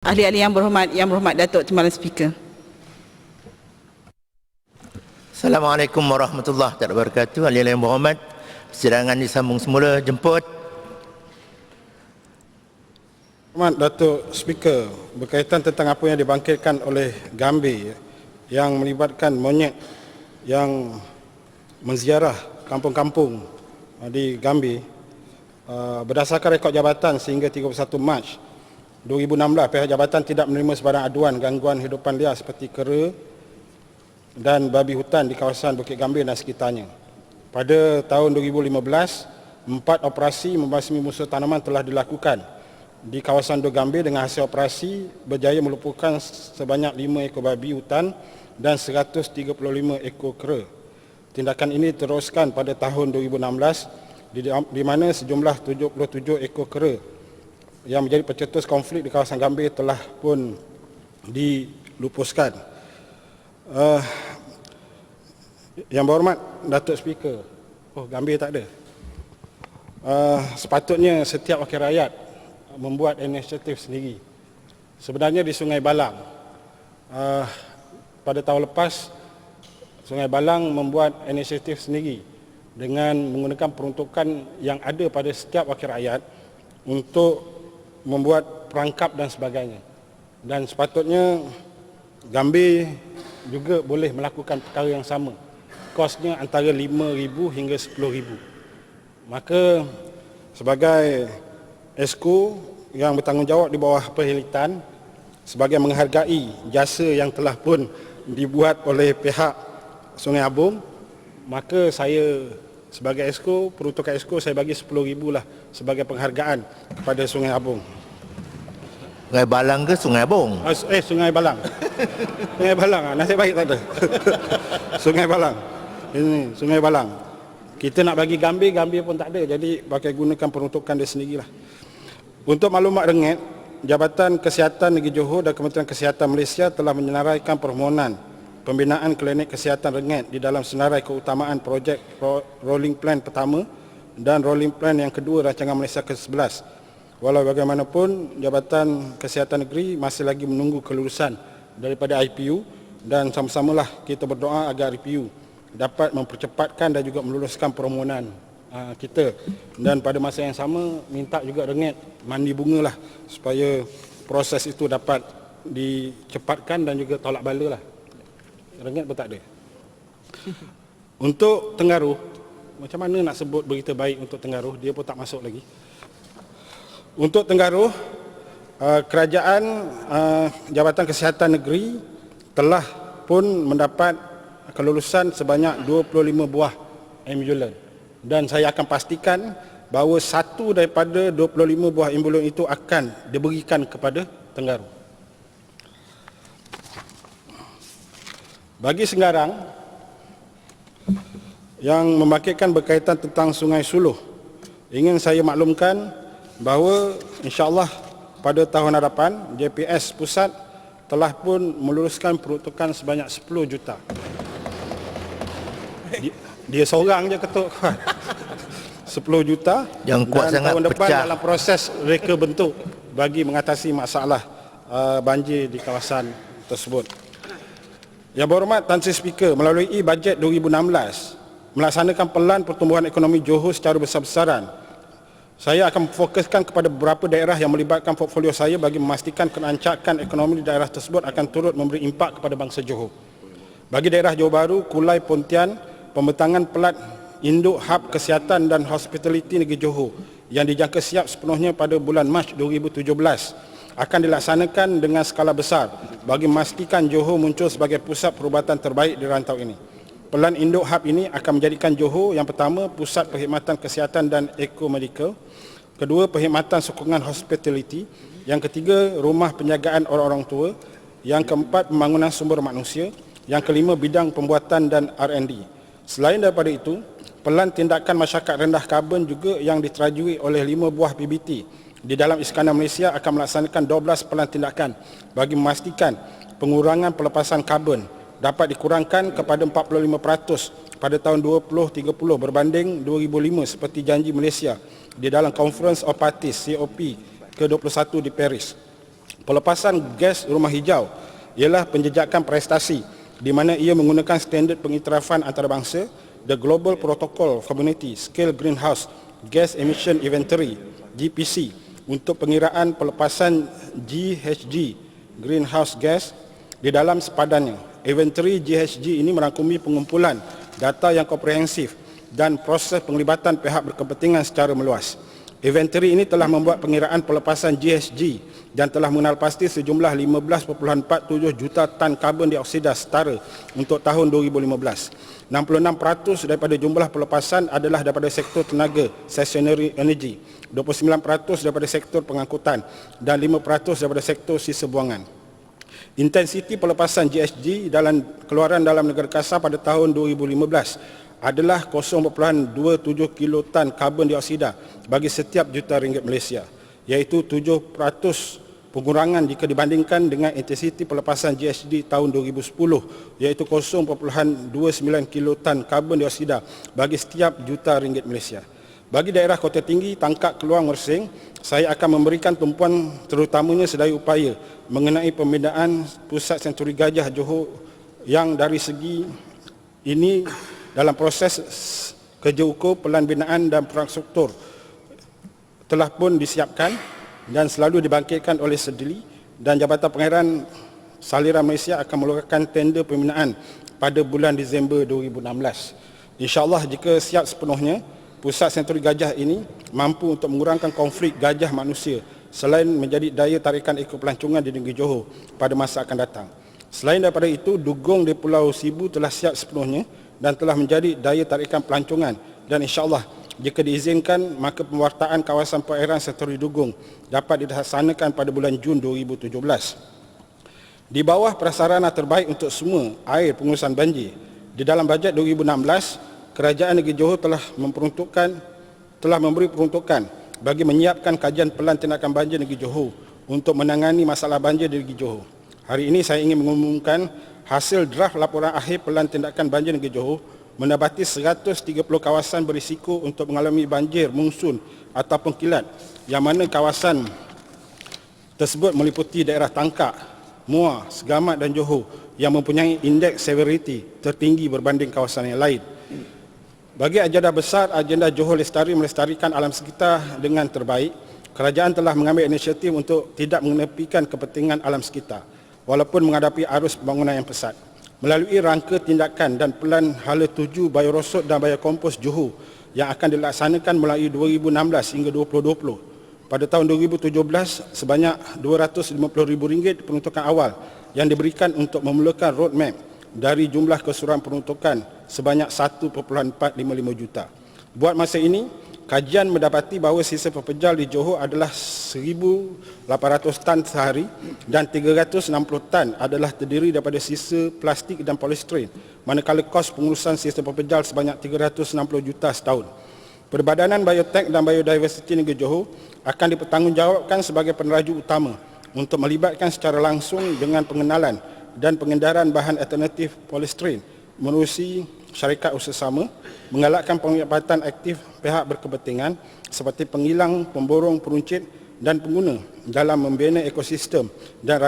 Ahli-ahli yang berhormat Datuk Timbalan Speaker. Assalamualaikum warahmatullahi wabarakatuh. Ahli-ahli yang berhormat, persidangan disambung semula. Jemput. Hormat Datuk Speaker, berkaitan tentang apa yang dibangkitkan oleh Gambir yang melibatkan monyet yang menziarah kampung-kampung di Gambir, berdasarkan rekod jabatan sehingga 31 Mac 2016, pihak jabatan tidak menerima sebarang aduan gangguan hidupan liar seperti kera dan babi hutan di kawasan Bukit Gambir dan sekitarnya. Pada tahun 2015, 4 operasi membasmi musuh tanaman telah dilakukan di kawasan Dua Gambir dengan hasil operasi berjaya melumpuhkan sebanyak 5 ekor babi hutan dan 135 ekor kera. Tindakan ini diteruskan pada tahun 2016 di mana sejumlah 77 ekor kera yang menjadi pencetus konflik di kawasan Gambir telah pun dilupuskan. Yang berhormat Datuk Speaker, Gambir tak ada. Sepatutnya setiap wakil rakyat membuat inisiatif sendiri. Sebenarnya di Sungai Balang, pada tahun lepas Sungai Balang membuat inisiatif sendiri dengan menggunakan peruntukan yang ada pada setiap wakil rakyat untuk membuat perangkap dan sebagainya. Dan sepatutnya Gambir juga boleh melakukan perkara yang sama. Kosnya antara 5,000 hingga 10,000. Maka sebagai Esko yang bertanggungjawab di bawah perhilitan, sebagai menghargai jasa yang telah pun dibuat oleh pihak Sungai Abung, maka saya sebagai Esko, peruntukan Esko, saya bagi 10,000 lah sebagai penghargaan kepada Sungai Abung. Sungai Balang ke Sungai Abung? Sungai Balang. Sungai Balang, nasib baik tak ada. Sungai Balang. Ini Sungai Balang. Kita nak bagi Gambir, Gambir pun tak ada. Jadi pakai gunakan peruntukan dia sendirilah. Untuk maklumat rengit, Jabatan Kesihatan Negeri Johor dan Kementerian Kesihatan Malaysia telah menyenaraikan permohonan pembinaan klinik kesihatan rengit di dalam senarai keutamaan projek Rolling Plan pertama dan Rolling Plan yang kedua rancangan Malaysia ke-11. Walau bagaimanapun, Jabatan Kesihatan Negeri masih lagi menunggu kelulusan daripada IPU dan sama-samalah kita berdoa agar IPU dapat mempercepatkan dan juga meluluskan permohonan kita. Dan pada masa yang sama, minta juga rengit mandi bunga lah supaya proses itu dapat dicepatkan dan juga tolak bala lah. Rengit pun tak ada. Untuk Tengaruh, macam mana nak sebut berita baik untuk Tengaruh, dia pun tak masuk lagi. Untuk Tengaruh, kerajaan Jabatan Kesihatan Negeri telah pun mendapat kelulusan sebanyak 25 buah ambulan. Dan saya akan pastikan bahawa satu daripada 25 buah ambulan itu akan diberikan kepada Tengaruh. Bagi Senggarang yang membangkitkan berkaitan tentang Sungai Suluh, ingin saya maklumkan bahawa insya-Allah pada tahun hadapan JPS Pusat telah pun meluluskan peruntukan sebanyak 10 juta. Dia seorang je ketuk 10 juta. Yang kuat dan sangat tahun depan pecah. dalam proses reka bentuk bagi mengatasi masalah banjir di kawasan tersebut. Yang berhormat Tan Sri Speaker, melalui bajet 2016 melaksanakan pelan pertumbuhan ekonomi Johor secara besar-besaran, saya akan fokuskan kepada beberapa daerah yang melibatkan portfolio saya bagi memastikan kelancaran ekonomi di daerah tersebut akan turut memberi impak kepada bangsa Johor. Bagi daerah Johor Bahru, Kulai, Pontian, pembentangan pelat induk hub kesihatan dan hospitality negeri Johor yang dijangka siap sepenuhnya pada bulan Mac 2017 akan dilaksanakan dengan skala besar bagi memastikan Johor muncul sebagai pusat perubatan terbaik di rantau ini. Pelan induk hub ini akan menjadikan Johor yang pertama pusat perkhidmatan kesihatan dan eco-medical, kedua perkhidmatan sokongan hospitality, yang ketiga rumah penjagaan orang-orang tua, yang keempat pembangunan sumber manusia, yang kelima bidang pembuatan dan R&D. Selain daripada itu, pelan tindakan masyarakat rendah karbon juga yang diterajui oleh 5 buah PBT di dalam Iskandar Malaysia akan melaksanakan 12 pelan tindakan bagi memastikan pengurangan pelepasan karbon dapat dikurangkan kepada 45% pada tahun 2030 berbanding 2005 seperti janji Malaysia di dalam Conference of Parties COP ke-21 di Paris. Pelepasan gas rumah hijau ialah penjejakan prestasi di mana ia menggunakan standard pengiktirafan antarabangsa, the Global Protocol Community Scale Greenhouse Gas Emission Inventory (GPC) untuk pengiraan pelepasan GHG greenhouse gas di dalam sepadannya. Inventory GHG ini merangkumi pengumpulan data yang komprehensif dan proses penglibatan pihak berkepentingan secara meluas. Inventory ini telah membuat pengiraan pelepasan GHG dan telah mengenal pasti sejumlah 15.47 juta tan karbon dioksida setara untuk tahun 2015. 66% daripada jumlah pelepasan adalah daripada sektor tenaga stationary energy, 29% daripada sektor pengangkutan dan 5% daripada sektor sisa buangan. Intensiti pelepasan GHG dalam keluaran dalam negara kasar pada tahun 2015 adalah 0.27 kilotan karbon dioksida bagi setiap juta ringgit Malaysia, iaitu 7% pengurangan jika dibandingkan dengan intensiti pelepasan GHG tahun 2010, iaitu 0.29 kilotan karbon dioksida bagi setiap juta ringgit Malaysia. Bagi daerah Kota Tinggi, Tangkak, Keluang, Mersing, saya akan memberikan tumpuan terutamanya sedaya upaya mengenai pembinaan Pusat Senturi Gajah Johor yang dari segi ini dalam proses kerja ukur pelan binaan dan infrastruktur telah pun disiapkan dan selalu dibangkitkan oleh SEDLI, dan Jabatan Pengeran Saliran Malaysia akan melakukan tender pembinaan pada bulan Disember 2016. InsyaAllah jika siap sepenuhnya, Pusat Senturi Gajah ini mampu untuk mengurangkan konflik gajah manusia selain menjadi daya tarikan ekopelancongan di negeri Johor pada masa akan datang. Selain daripada itu, Dugong di Pulau Sibu telah siap sepenuhnya dan telah menjadi daya tarikan pelancongan, dan insyaAllah jika diizinkan maka pewartaan kawasan perairan Senturi Dugong dapat dilaksanakan pada bulan Jun 2017. Di bawah prasarana terbaik untuk semua air pengurusan banjir, di dalam bajet 2016, Kerajaan Negeri Johor telah memberi peruntukan bagi menyiapkan kajian pelan tindakan banjir Negeri Johor untuk menangani masalah banjir di Negeri Johor. Hari ini saya ingin mengumumkan hasil draft laporan akhir pelan tindakan banjir Negeri Johor mendapati 130 kawasan berisiko untuk mengalami banjir monsun ataupun kilat, yang mana kawasan tersebut meliputi daerah Tangkak, Muar, Segamat dan Johor yang mempunyai indeks severity tertinggi berbanding kawasan yang lain. Bagi agenda besar, agenda Johor Lestari melestarikan alam sekitar dengan terbaik, kerajaan telah mengambil inisiatif untuk tidak mengenepikan kepentingan alam sekitar walaupun menghadapi arus pembangunan yang pesat. Melalui rangka tindakan dan pelan hala tuju biorosot dan biokompos Johor yang akan dilaksanakan melalui 2016 hingga 2020. Pada tahun 2017, sebanyak RM250,000 peruntukan awal yang diberikan untuk memulakan roadmap dari jumlah keseluruhan peruntukan sebanyak 1.455 juta. Buat masa ini, kajian mendapati bahawa sisa pepejal di Johor adalah 1,800 tan sehari dan 360 tan adalah terdiri daripada sisa plastik dan polistiren, manakala kos pengurusan sisa pepejal sebanyak 360 juta setahun. Perbadanan Biotek dan Biodiversiti Negeri Johor akan dipertanggungjawabkan sebagai peneraju utama untuk melibatkan secara langsung dengan pengenalan dan pengedaran bahan alternatif polistiren menerusi syarikat usaha sama, mengalakkan penglibatan aktif pihak berkepentingan seperti penghilang, pemborong, peruncit dan pengguna dalam membina ekosistem dan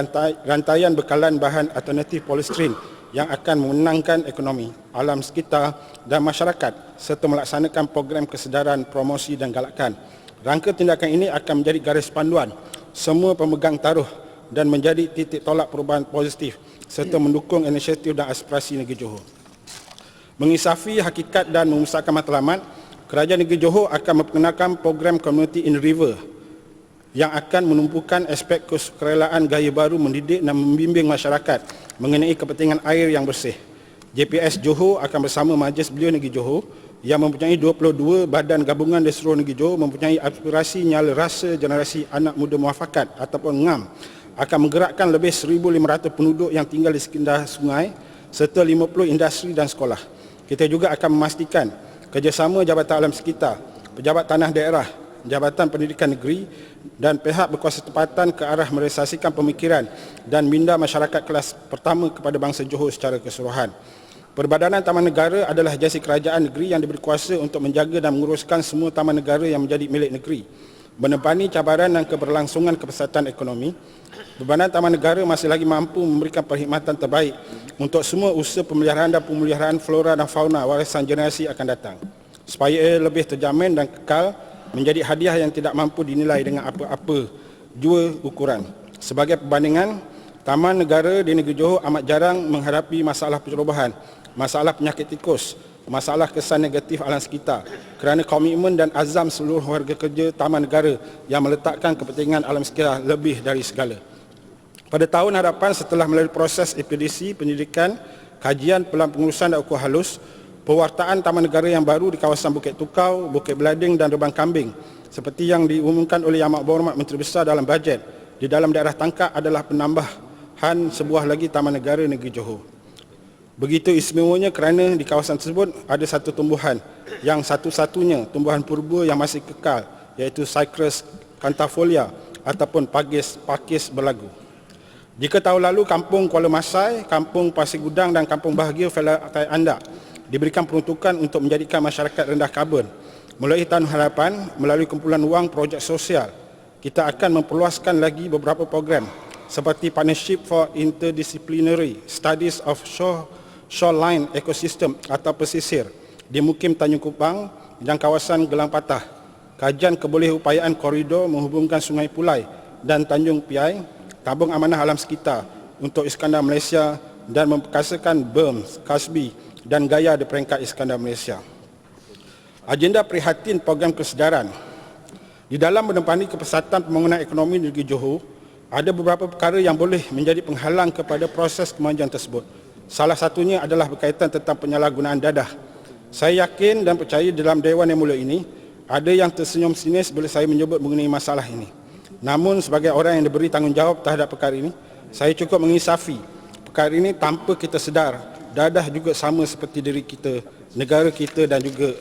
rantaian bekalan bahan alternatif polistiren yang akan memenangkan ekonomi, alam sekitar dan masyarakat serta melaksanakan program kesedaran, promosi dan galakan. Rangka tindakan ini akan menjadi garis panduan semua pemegang taruh dan menjadi titik tolak perubahan positif serta mendukung inisiatif dan aspirasi Negeri Johor. Mengisafi hakikat dan memusahkan matlamat, Kerajaan Negeri Johor akan memperkenalkan program Community in River yang akan menumpukan aspek kesukarelaan gaya baru mendidik dan membimbing masyarakat mengenai kepentingan air yang bersih. JPS Johor akan bersama Majlis Belia Negeri Johor yang mempunyai 22 badan gabungan di seluruh Negeri Johor mempunyai aspirasi nyala rasa generasi anak muda muafakat ataupun NGAM akan menggerakkan lebih 1,500 penduduk yang tinggal di sekitar sungai serta 50 industri dan sekolah. Kita juga akan memastikan kerjasama Jabatan Alam Sekitar, Pejabat Tanah Daerah, Jabatan Pendidikan Negeri dan pihak berkuasa tempatan ke arah merealisasikan pemikiran dan minda masyarakat kelas pertama kepada bangsa Johor secara keseluruhan. Perbadanan Taman Negara adalah jasi kerajaan negeri yang diberi kuasa untuk menjaga dan menguruskan semua taman negara yang menjadi milik negeri. Menepani cabaran dan keberlangsungan kepesatan ekonomi, Bebanan Taman Negara masih lagi mampu memberikan perkhidmatan terbaik untuk semua usaha pemeliharaan dan pemeliharaan flora dan fauna warisan generasi akan datang, supaya ia lebih terjamin dan kekal menjadi hadiah yang tidak mampu dinilai dengan apa-apa jua ukuran. Sebagai perbandingan, Taman Negara di negeri Johor amat jarang menghadapi masalah pencerobohan, masalah penyakit tikus, masalah kesan negatif alam sekitar kerana komitmen dan azam seluruh warga kerja Taman Negara yang meletakkan kepentingan alam sekitar lebih dari segala. Pada tahun hadapan, setelah melalui proses ekspedisi, penyelidikan, kajian pelan pengurusan dan ukur halus, pewartaan Taman Negara yang baru di kawasan Bukit Tukau, Bukit Belading dan Rebang Kambing seperti yang diumumkan oleh Yang Amat Berhormat Menteri Besar dalam bajet di dalam daerah Tangkak adalah penambahan sebuah lagi Taman Negara negeri Johor. Begitu istimewanya kerana di kawasan tersebut ada satu tumbuhan yang satu-satunya tumbuhan purba yang masih kekal, iaitu Cyprus cantifolia ataupun pakis berlagu. Jika tahun lalu Kampung Kuala Masai, Kampung Pasir Gudang dan Kampung Bahagia Felai Andak diberikan peruntukan untuk menjadikan masyarakat rendah karbon, mulai tahun hadapan melalui kumpulan wang projek sosial, kita akan memperluaskan lagi beberapa program seperti Partnership for Interdisciplinary Studies of Shoreline Ecosystem atau pesisir di Mukim Tanjung Kupang dan kawasan Gelang Patah, kajian kebolehupayaan koridor menghubungkan Sungai Pulai dan Tanjung Piai, tabung amanah alam sekitar untuk Iskandar Malaysia dan memperkasakan berm, kasbi dan gaya di peringkat Iskandar Malaysia. Agenda prihatin program kesedaran. Di dalam menempani kepesatan pembangunan ekonomi negeri Johor, ada beberapa perkara yang boleh menjadi penghalang kepada proses kemajuan tersebut. Salah satunya adalah berkaitan tentang penyalahgunaan dadah. Saya yakin dan percaya dalam Dewan Yang Mulia ini, ada yang tersenyum sinis bila saya menyebut mengenai masalah ini. Namun sebagai orang yang diberi tanggungjawab terhadap perkara ini, saya cukup menginsafi perkara ini tanpa kita sedar. Dadah juga sama seperti diri kita, negara kita dan juga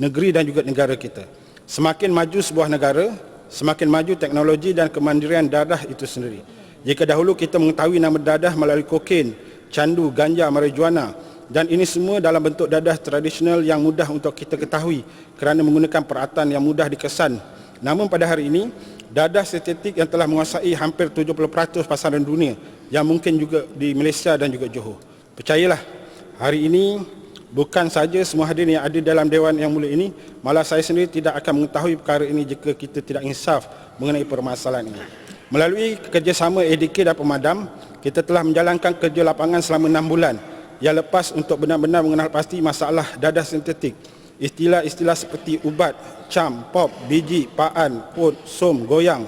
negeri dan juga negara kita. Semakin maju sebuah negara, semakin maju teknologi dan kemandirian dadah itu sendiri. Jika dahulu kita mengetahui nama dadah melalui kokain, candu, ganja, marijuana, dan ini semua dalam bentuk dadah tradisional yang mudah untuk kita ketahui kerana menggunakan peralatan yang mudah dikesan. Namun pada hari ini, dadah sintetik yang telah menguasai hampir 70% pasaran dunia yang mungkin juga di Malaysia dan juga Johor. Percayalah, hari ini bukan saja semua hadirin yang ada dalam Dewan Yang Mulia ini, malah saya sendiri tidak akan mengetahui perkara ini jika kita tidak insaf mengenai permasalahan ini. Melalui kerjasama ADK dan Pemadam, kita telah menjalankan kerja lapangan selama 6 bulan yang lepas untuk benar-benar mengenal pasti masalah dadah sintetik. Istilah-istilah seperti ubat, cam, pop, biji, paan, pot, som, goyang,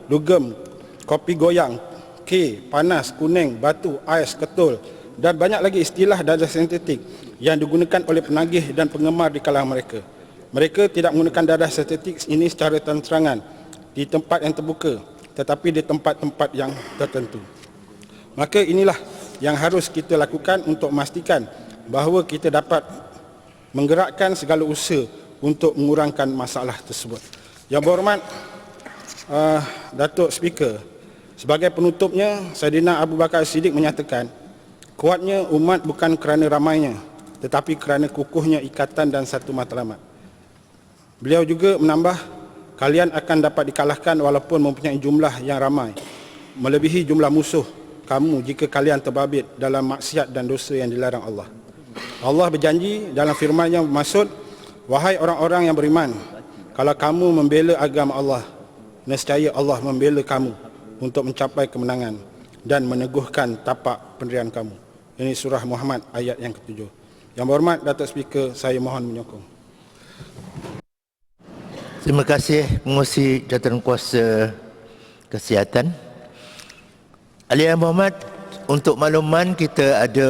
dugem, kopi goyang, K, panas, kuning, batu, ais, ketul dan banyak lagi istilah dadah sintetik yang digunakan oleh penagih dan penggemar di kalangan mereka. Mereka tidak menggunakan dadah sintetik ini secara terang-terangan di tempat yang terbuka, tetapi di tempat-tempat yang tertentu. Maka inilah yang harus kita lakukan untuk memastikan bahawa kita dapat menggerakkan segala usaha untuk mengurangkan masalah tersebut. Yang berhormat Datuk Speaker, sebagai penutupnya, Saidina Abu Bakar Siddiq menyatakan, kuatnya umat bukan kerana ramainya, tetapi kerana kukuhnya ikatan dan satu matlamat. Beliau juga menambah, kalian akan dapat dikalahkan walaupun mempunyai jumlah yang ramai, melebihi jumlah musuh kamu jika kalian terbabit dalam maksiat dan dosa yang dilarang Allah. Allah berjanji dalam firman-Nya bermaksud, wahai orang-orang yang beriman, kalau kamu membela agama Allah, nescaya Allah membela kamu untuk mencapai kemenangan dan meneguhkan tapak pendirian kamu. Ini surah Muhammad ayat yang ke-7. Yang berhormat Datuk Speaker, saya mohon menyokong. Terima kasih Pengerusi Jawatankuasa Kesihatan. Ahli Yang Berhormat, untuk makluman kita ada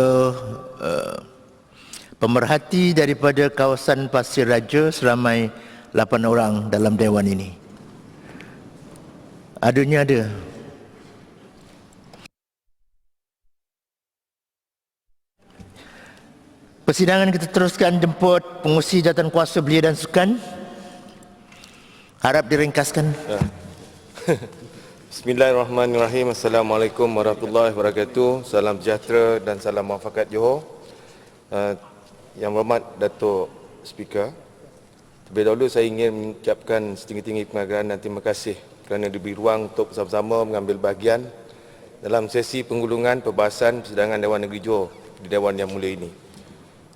pemerhati daripada kawasan Pasir Raja seramai 8 orang dalam Dewan ini. Adanya ada. Persidangan kita teruskan, jemput Pengerusi Jawatankuasa Belia dan Sukan. Harap diringkaskan. Bismillahirrahmanirrahim. Assalamualaikum warahmatullahi wabarakatuh. Salam sejahtera dan salam muafakat Johor. Yang berhormat Datuk Speaker, Terlebih dahulu saya ingin mengucapkan setinggi-tinggi penghargaan dan terima kasih kerana diberi ruang untuk bersama-sama mengambil bahagian dalam sesi penggulungan perbahasan persidangan Dewan Negeri Johor di Dewan Yang Mulia ini.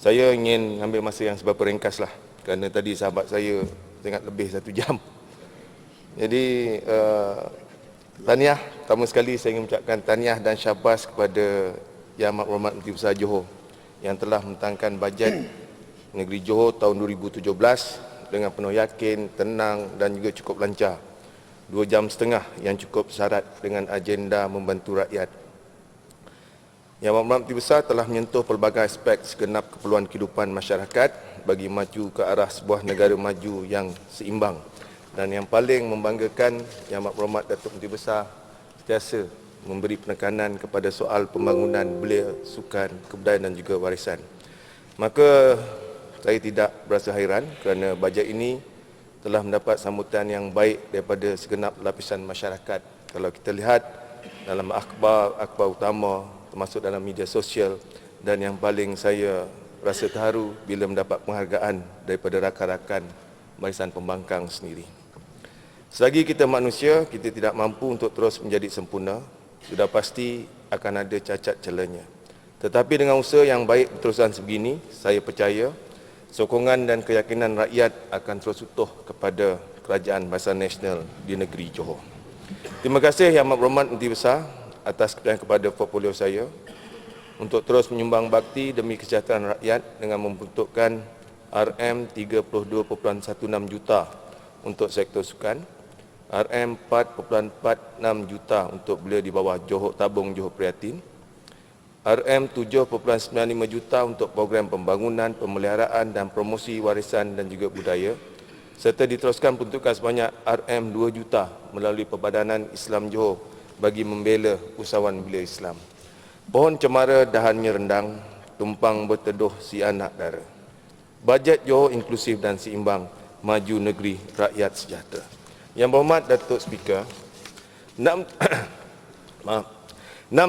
Saya ingin ambil masa yang seberapa ringkaslah kerana tadi sahabat saya ingat lebih 1 jam. Jadi tahniah, pertama sekali saya ingin mengucapkan tahniah dan syabas kepada Yang Amat Berhormat Menteri Besar Johor yang telah mentangkan bajet Negeri Johor tahun 2017 dengan penuh yakin, tenang dan juga cukup lancar. 2 jam setengah yang cukup syarat dengan agenda membantu rakyat. Yang Amat Berhormat Menteri Besar telah menyentuh pelbagai aspek segenap keperluan kehidupan masyarakat bagi maju ke arah sebuah negara maju yang seimbang. Dan yang paling membanggakan, Yang Amat Berhormat Datuk Menteri Besar sentiasa memberi penekanan kepada soal pembangunan belia, sukan, kebudayaan dan juga warisan. Maka saya tidak berasa hairan kerana bajet ini telah mendapat sambutan yang baik daripada segenap lapisan masyarakat. Kalau kita lihat dalam akhbar utama, termasuk dalam media sosial, dan yang paling saya rasa terharu bila mendapat penghargaan daripada rakan-rakan Barisan Pembangkang sendiri. Selagi kita manusia, kita tidak mampu untuk terus menjadi sempurna, sudah pasti akan ada cacat celanya. Tetapi dengan usaha yang baik berterusan sebegini, saya percaya sokongan dan keyakinan rakyat akan terus utuh kepada Kerajaan Barisan Nasional di negeri Johor. Terima kasih Yang Amat Berhormat Menteri Besar atas kepercayaan kepada portfolio saya untuk terus menyumbang bakti demi kesejahteraan rakyat dengan membentukkan RM32.16 juta untuk sektor sukan, RM4.46 juta untuk belia di bawah Johor Tabung Johor Prihatin, RM7.95 juta untuk program pembangunan, pemeliharaan dan promosi warisan dan juga budaya, serta diteruskan peruntukan sebanyak RM2 juta melalui Perbadanan Islam Johor bagi membela usahawan belia Islam. Pohon cemara dahannya rendang, tumpang berteduh si anak dara. Bajet Johor inklusif dan seimbang, maju negeri rakyat sejahtera. Yang Berhormat Datuk Speaker, 6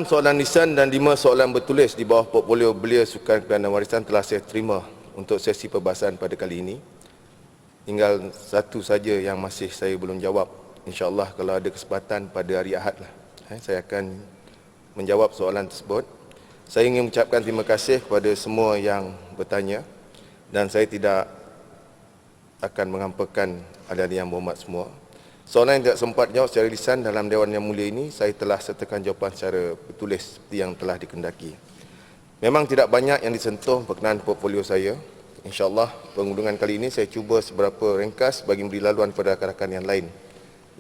soalan lisan dan 5 soalan bertulis di bawah portfolio belia, sukan, kebudayaan dan warisan telah saya terima untuk sesi perbahasan pada kali ini. Tinggal satu saja yang masih saya belum jawab. InsyaAllah kalau ada kesempatan pada hari Ahad lah, saya akan menjawab soalan tersebut. Saya ingin mengucapkan terima kasih kepada semua yang bertanya dan saya tidak akan mengampakan ahli-ahli yang berhormat semua. Soalan yang tidak sempat jawab secara lisan dalam Dewan Yang Mulia ini, saya telah sertakan jawapan secara bertulis seperti yang telah dikendaki. Memang tidak banyak yang disentuh berkenaan portfolio saya. InsyaAllah pengundangan kali ini saya cuba seberapa ringkas bagi memberi laluan kepada rakan-rakan yang lain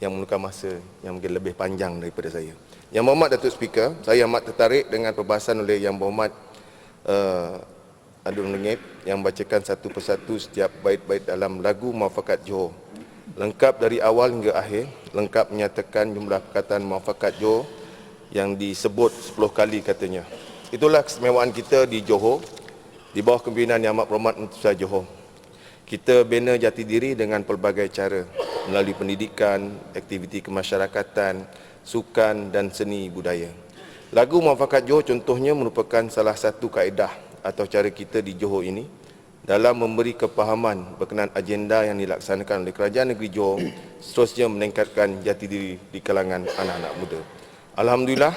yang memerlukan masa yang mungkin lebih panjang daripada saya. Yang Berhormat Datuk Speaker, saya amat tertarik dengan perbahasan oleh Yang Berhormat Adun Lengit yang membacakan satu persatu setiap bait-bait dalam lagu Muafakat Johor. Lengkap dari awal hingga akhir, lengkap menyatakan jumlah perkataan Muafakat Johor yang disebut 10 kali katanya. Itulah keistimewaan kita di Johor, di bawah kepimpinan Yang Amat Berhormat Menteri Besar Johor. Kita bina jati diri dengan pelbagai cara, melalui pendidikan, aktiviti kemasyarakatan, sukan dan seni budaya. Lagu Muafakat Johor contohnya merupakan salah satu kaedah atau cara kita di Johor ini dalam memberi kepahaman berkenaan agenda yang dilaksanakan oleh Kerajaan Negeri Johor seterusnya meningkatkan jati diri di kalangan anak-anak muda. Alhamdulillah,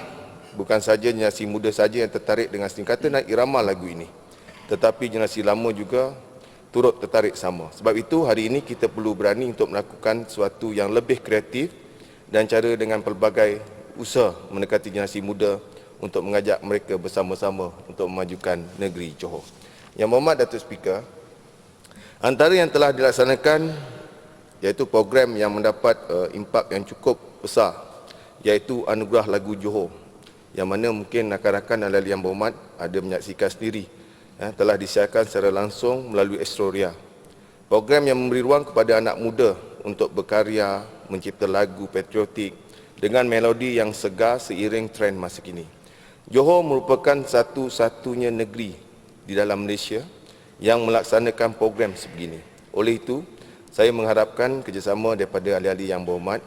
bukan saja generasi muda saja yang tertarik dengan singkatan dan irama lagu ini, tetapi generasi lama juga turut tertarik sama. Sebab itu hari ini kita perlu berani untuk melakukan sesuatu yang lebih kreatif dan cara dengan pelbagai usaha mendekati generasi muda untuk mengajak mereka bersama-sama untuk memajukan negeri Johor. Yang Berhormat Datuk Speaker, antara yang telah dilaksanakan iaitu program yang mendapat impak yang cukup besar, iaitu Anugerah Lagu Johor, yang mana mungkin rakan-rakan ahli yang berhormat ada menyaksikan sendiri, telah disiarkan secara langsung melalui Astroria. Program yang memberi ruang kepada anak muda untuk berkarya, mencipta lagu patriotik dengan melodi yang segar seiring tren masa kini. Johor merupakan satu-satunya negeri di dalam Malaysia yang melaksanakan program sebegini. Oleh itu, saya mengharapkan kerjasama daripada ahli-ahli yang berhormat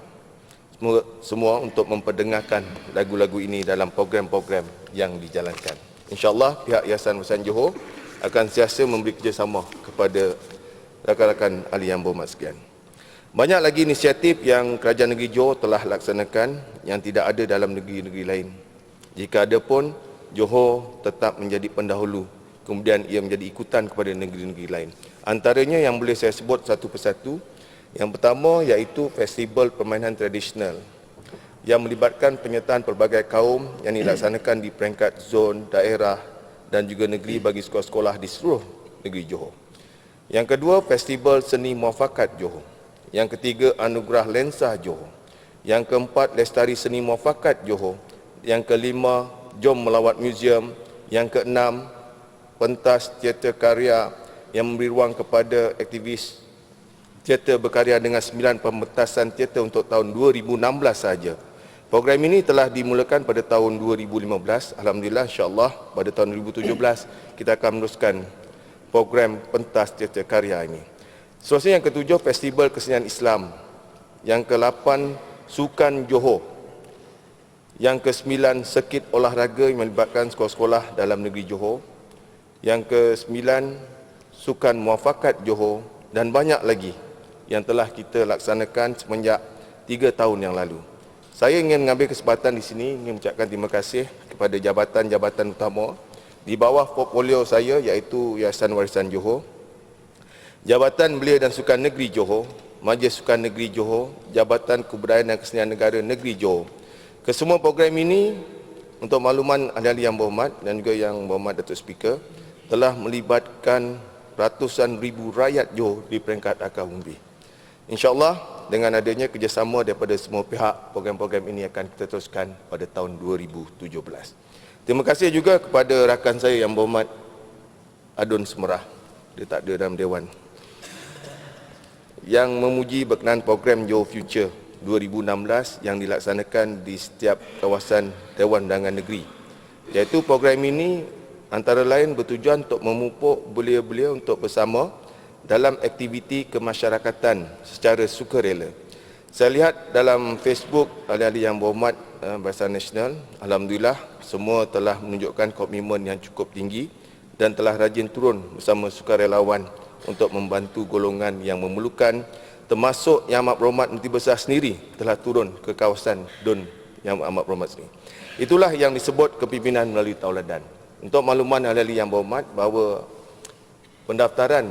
semua untuk memperdengarkan lagu-lagu ini dalam program-program yang dijalankan. InsyaAllah pihak Yayasan Warisan Johor akan sentiasa memberi kerjasama kepada rakan-rakan ahli yang berhormat sekalian. Banyak lagi inisiatif yang Kerajaan Negeri Johor telah laksanakan yang tidak ada dalam negeri-negeri lain. Jika ada pun, Johor tetap menjadi pendahulu, kemudian ia menjadi ikutan kepada negeri-negeri lain. Antaranya yang boleh saya sebut satu persatu. Yang pertama iaitu Festival Permainan Tradisional yang melibatkan penyertaan pelbagai kaum yang dilaksanakan di peringkat zon, daerah dan juga negeri bagi sekolah-sekolah di seluruh negeri Johor. Yang kedua, Festival Seni Muafakat Johor. Yang ketiga, Anugerah Lensa Johor. Yang keempat, Lestari Seni Muafakat Johor. Yang kelima, Jom Melawat Museum. Yang keenam, Pentas Teater Karya yang memberi ruang kepada aktivis teater berkarya dengan 9 pementasan teater untuk tahun 2016 sahaja. Program ini telah dimulakan pada tahun 2015. Alhamdulillah, insyaAllah pada tahun 2017 kita akan meneruskan program pentas teater karya ini. Seterusnya yang ketujuh, Festival Kesenian Islam. Yang ke-8, Sukan Johor. Yang ke-9, Sekit Olahraga yang melibatkan sekolah-sekolah dalam negeri Johor. Yang ke-9, Sukan Muafakat Johor, dan banyak lagi yang telah kita laksanakan semenjak 3 tahun yang lalu. Saya ingin mengambil kesempatan di sini ingin mengucapkan terima kasih kepada jabatan-jabatan utama di bawah portfolio saya, iaitu Yayasan Warisan Johor, Jabatan Belia dan Sukan Negeri Johor, Majlis Sukan Negeri Johor, Jabatan Kebudayaan dan Kesenian Negara Negeri Johor. Kesemua program ini, untuk makluman ahli yang berhormat dan juga yang berhormat Datuk Speaker, telah melibatkan ratusan ribu rakyat Johor di peringkat akar umbi. InsyaAllah dengan adanya kerjasama daripada semua pihak, program-program ini akan kita teruskan pada tahun 2017. Terima kasih juga kepada rakan saya yang berhormat Adun Semerah, dia tak ada dalam Dewan, yang memuji berkenaan program Johor Future 2016 yang dilaksanakan di setiap kawasan Dewan Undangan Negeri. Iaitu program ini antara lain bertujuan untuk memupuk belia-belia untuk bersama dalam aktiviti kemasyarakatan secara sukarela. Saya lihat dalam Facebook ahli-ahli yang berhormat Barisan Nasional, alhamdulillah semua telah menunjukkan komitmen yang cukup tinggi dan telah rajin turun bersama sukarelawan untuk membantu golongan yang memerlukan, termasuk Yang Amat Berhormat Menteri Besar sendiri telah turun ke kawasan Dun Yang Amat Berhormat sendiri. Itulah yang disebut kepimpinan melalui tauladan. Untuk makluman ahli-ahli yang berhormat bahawa pendaftaran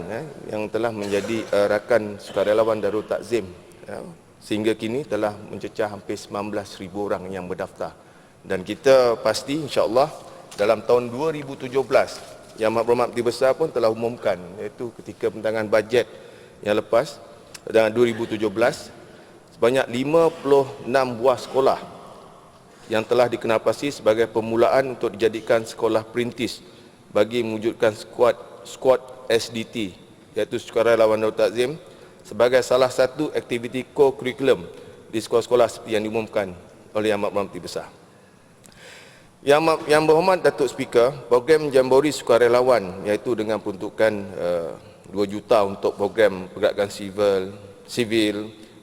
yang telah menjadi rakan sukarelawan Darul Takzim sehingga kini telah mencecah hampir 19,000 orang yang berdaftar. Dan kita pasti insya-Allah dalam tahun 2017 Yang Amat Berhormat Menteri Besar pun telah umumkan, iaitu ketika pentangan bajet yang lepas dalam 2017 sebanyak 56 buah sekolah yang telah dikenalpasti sebagai permulaan untuk dijadikan sekolah perintis bagi mewujudkan skuad SDT, iaitu Sukarelawan Darul Takzim, sebagai salah satu aktiviti co-curriculum di sekolah-sekolah seperti yang diumumkan oleh Yang Amat Berhormat Menteri Besar. Yang berhormat Datuk Speaker, program Jambori Sukarelawan, iaitu dengan peruntukan 2 juta untuk program pergerakan sivil,